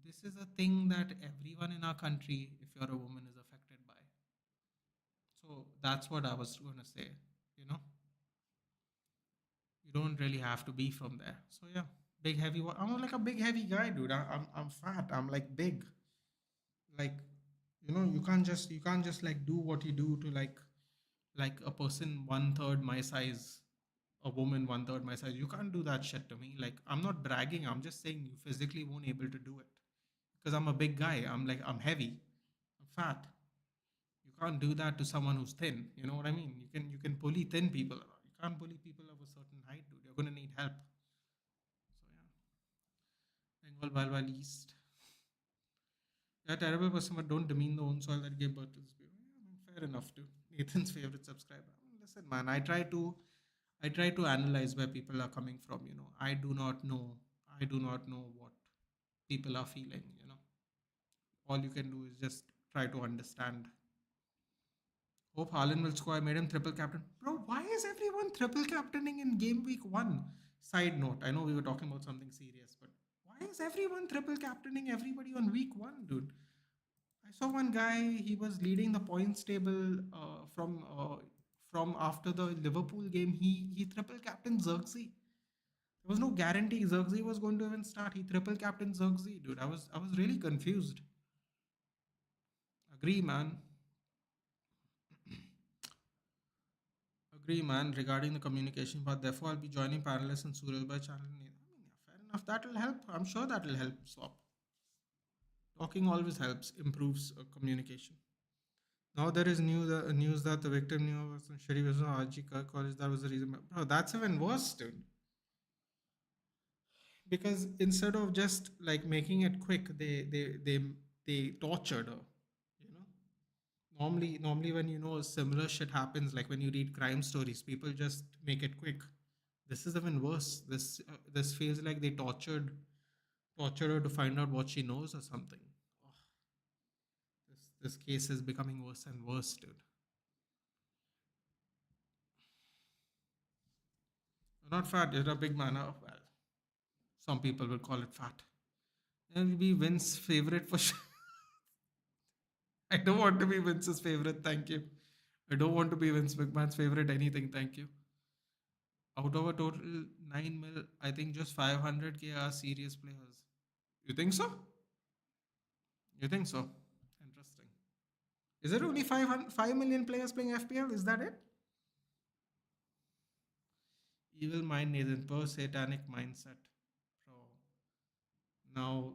this is a thing that everyone in our country, if you're a woman, is affected by. So that's what I was going to say. You know, you don't really have to be from there. So yeah, big heavy. I'm like a big heavy guy, dude. I'm fat. I'm like big. Like, you can't just like do what you do to like a person one third my size, a woman one third my size. You can't do that shit to me. Like, I'm not bragging. I'm just saying you physically won't able to do it because I'm a big guy. I'm heavy. I'm fat. You can't do that to someone who's thin. You know what I mean? You can bully thin people. You can't bully people of a certain height, dude. You're gonna need help. So yeah, Bengal Wild East. Yeah, terrible person, but don't demean the own soil that gave birth to this baby. Yeah, I mean, fair enough too. Nathan's favorite subscriber. Listen, man, I try to analyze where people are coming from. I do not know what people are feeling. All you can do is just try to understand. Hope Haaland will score. I made him triple captain. Bro, why is everyone triple captaining in game week one? Side note, I know we were talking about something serious, but why is everyone triple captaining everybody on week one, dude? I saw one guy. He was leading the points table from after the Liverpool game. He triple captain Xerxes. There was no guarantee Xerxes was going to even start. He triple captain Xerxes, dude. I was really confused. Agree, man. Agree, man. Regarding the communication part, therefore I'll be joining Parallels and Suraj by channel. I mean, yeah, fair enough. That will help. I'm sure that will help. Swap. Talking always helps, improves communication. Now there is news that the victim knew was Sharif was on RG College. That was the reason. Bro, that's even worse, dude. Because instead of just like making it quick, they tortured her. You know, normally when similar shit happens, like when you read crime stories, people just make it quick. This is even worse. This feels like they tortured her to find out what she knows or something. Oh, this case is becoming worse and worse, dude. You're not fat. You're a big man. Oh, well, some people will call it fat. It will be Vince's favorite for sure. I don't want to be Vince's favorite. Thank you. I don't want to be Vince McMahon's favorite anything. Thank you. Out of a total 9 mil, I think just 500K are serious players. You think so? You think so? Interesting. Is it only 5 million players playing FPL? Is that it? Evil mind, Nathan. Per satanic mindset. Bro. Now,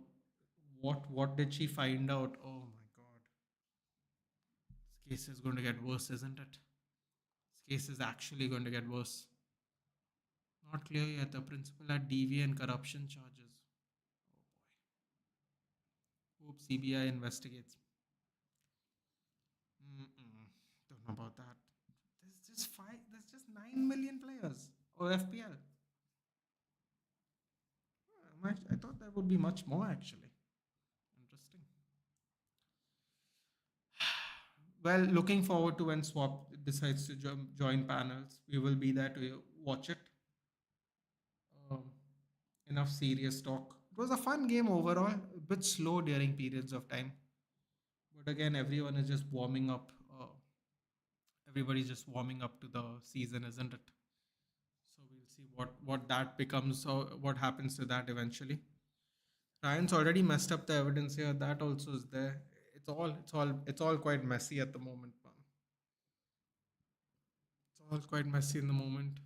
what did she find out? Oh my god. This case is going to get worse, isn't it? This case is actually going to get worse. Not clear yet. The principal had DV and corruption charges. Oh boy. Hope CBI investigates. Mm-mm. Don't know about that. There's just 9 million players. Oh, FPL. I thought there would be much more actually. Interesting. Well, looking forward to when Swap decides to join panels. We will be there to watch it. Um, Enough serious talk. It was a fun game overall, a bit slow during periods of time. But again, everyone is just warming up. Everybody's just warming up to the season, isn't it? So we'll see what that becomes or what happens to that eventually. Ryan's already messed up the evidence here. That also is there. It's all quite messy at the moment, man. It's all quite messy in the moment.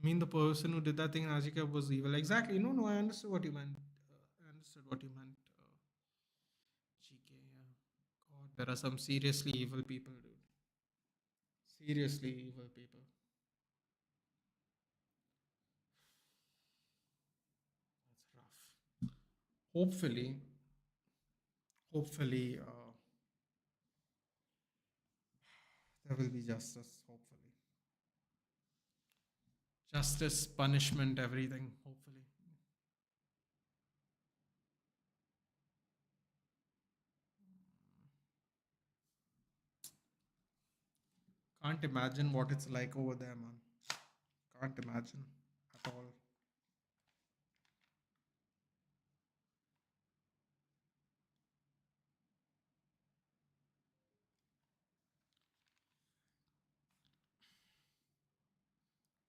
I mean, the person who did that thing in Ajika was evil. Exactly. No, no, I understood what you meant. I understood what you meant. GK, yeah. God, there are some seriously evil people, dude. Seriously evil people. That's rough. Hopefully, hopefully, there will be justice. Hopefully, justice, punishment, everything. Hopefully, can't imagine what it's like over there, man. Can't imagine at all.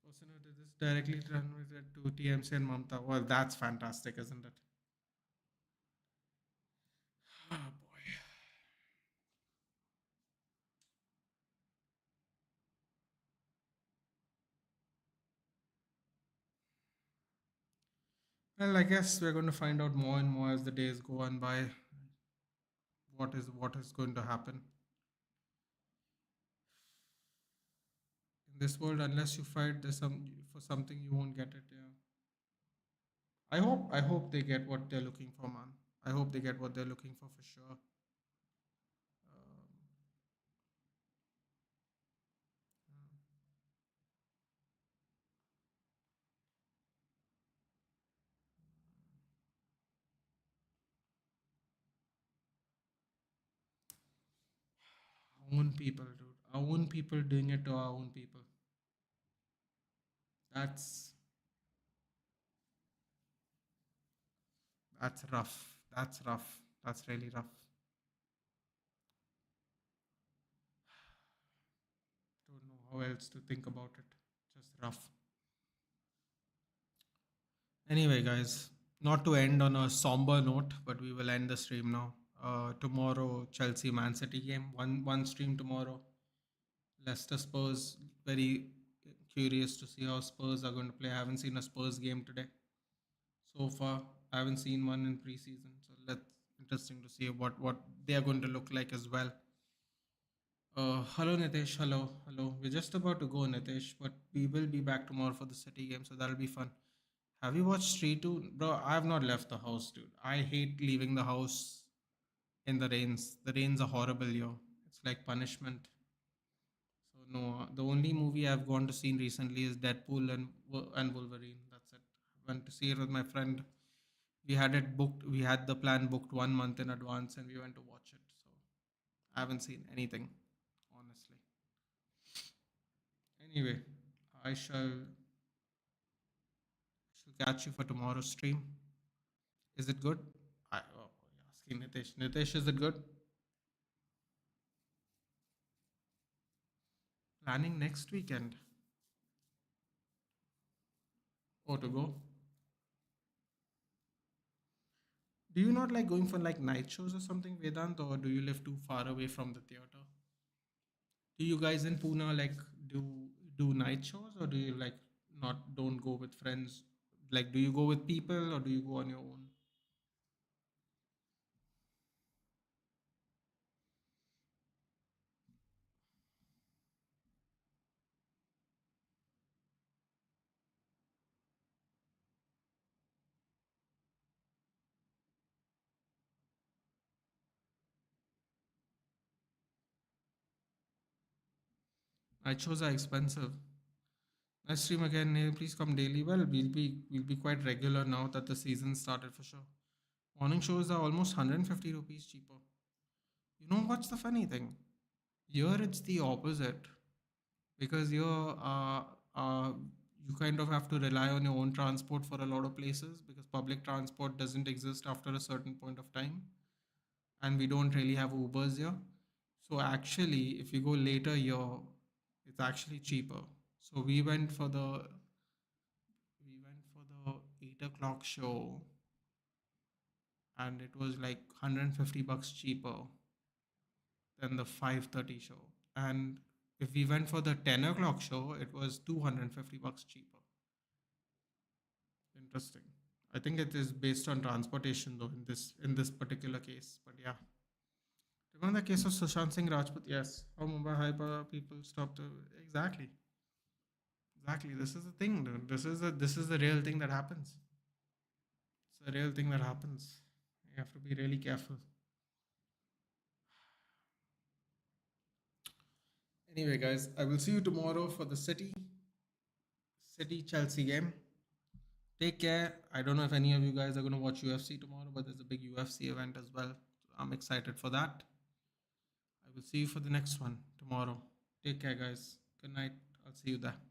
Person who did this directly transmitted to TMC and Mamta. Well, that's fantastic, isn't it? Oh boy. Well, I guess we're going to find out more and more as the days go on by. What is going to happen in this world? Unless you fight, there's some for something you won't get it. Yeah. I hope they get what they're looking for, man. I hope they get what they're looking for sure. Our own people, dude. Our own people doing it to our own people. That's that's rough. That's rough. That's really rough. Don't know how else to think about it. Just rough. Anyway, guys, not to end on a somber note, but we will end the stream now. Tomorrow, Chelsea Man City game. One stream tomorrow. Leicester Spurs. Very curious to see how Spurs are going to play. I haven't seen a Spurs game today so far. I haven't seen one in preseason. So let's interesting to see what they are going to look like as well. Hello Nitesh. Hello, hello. We're just about to go, Nitesh, but we will be back tomorrow for the City game, so that'll be fun. Have you watched Street 2? Bro, I have not left the house, dude. I hate leaving the house in the rains. The rains are horrible, yo. It's like punishment. So no, the only movie I've gone to see recently is Deadpool and Wolverine. That's it. I went to see it with my friend. We had it booked. We had the plan booked 1 month in advance, and we went to watch it. So I haven't seen anything, honestly. Anyway, I shall catch you for tomorrow's stream. Is it good? Asking Nitesh. Nitesh, is it good? Planning next weekend. Oh, to go. Do you not like going for like night shows or something, Vedant, or do you live too far away from the theater? Do you guys in Pune like do do night shows, or do you like not don't go with friends? Like, do you go with people or do you go on your own? Night shows are expensive. I stream again. Please come daily. Well, we'll be quite regular now that the season started for sure. Morning shows are almost 150 rupees cheaper. You know what's the funny thing? Here it's the opposite because uh, you kind of have to rely on your own transport for a lot of places because public transport doesn't exist after a certain point of time, and we don't really have Ubers here. So actually, if you go later here, it's actually cheaper. So we went for the 8 o'clock show, and it was like 150 bucks cheaper than the 5:30 show. And if we went for the 10 o'clock show, it was 250 bucks cheaper. Interesting. I think it is based on transportation though in this particular case. But yeah. Remember the case of Sushant Singh Rajput? Yes. How Mumbai Hyper people stopped. Exactly. Exactly. This is the thing, dude. This is the real thing that happens. It's a real thing that happens. You have to be really careful. Anyway, guys, I will see you tomorrow for the City Chelsea game. Take care. I don't know if any of you guys are going to watch UFC tomorrow, but there's a big UFC event as well. So I'm excited for that. I will see you for the next one tomorrow. Take care, guys. Good night. I'll see you there.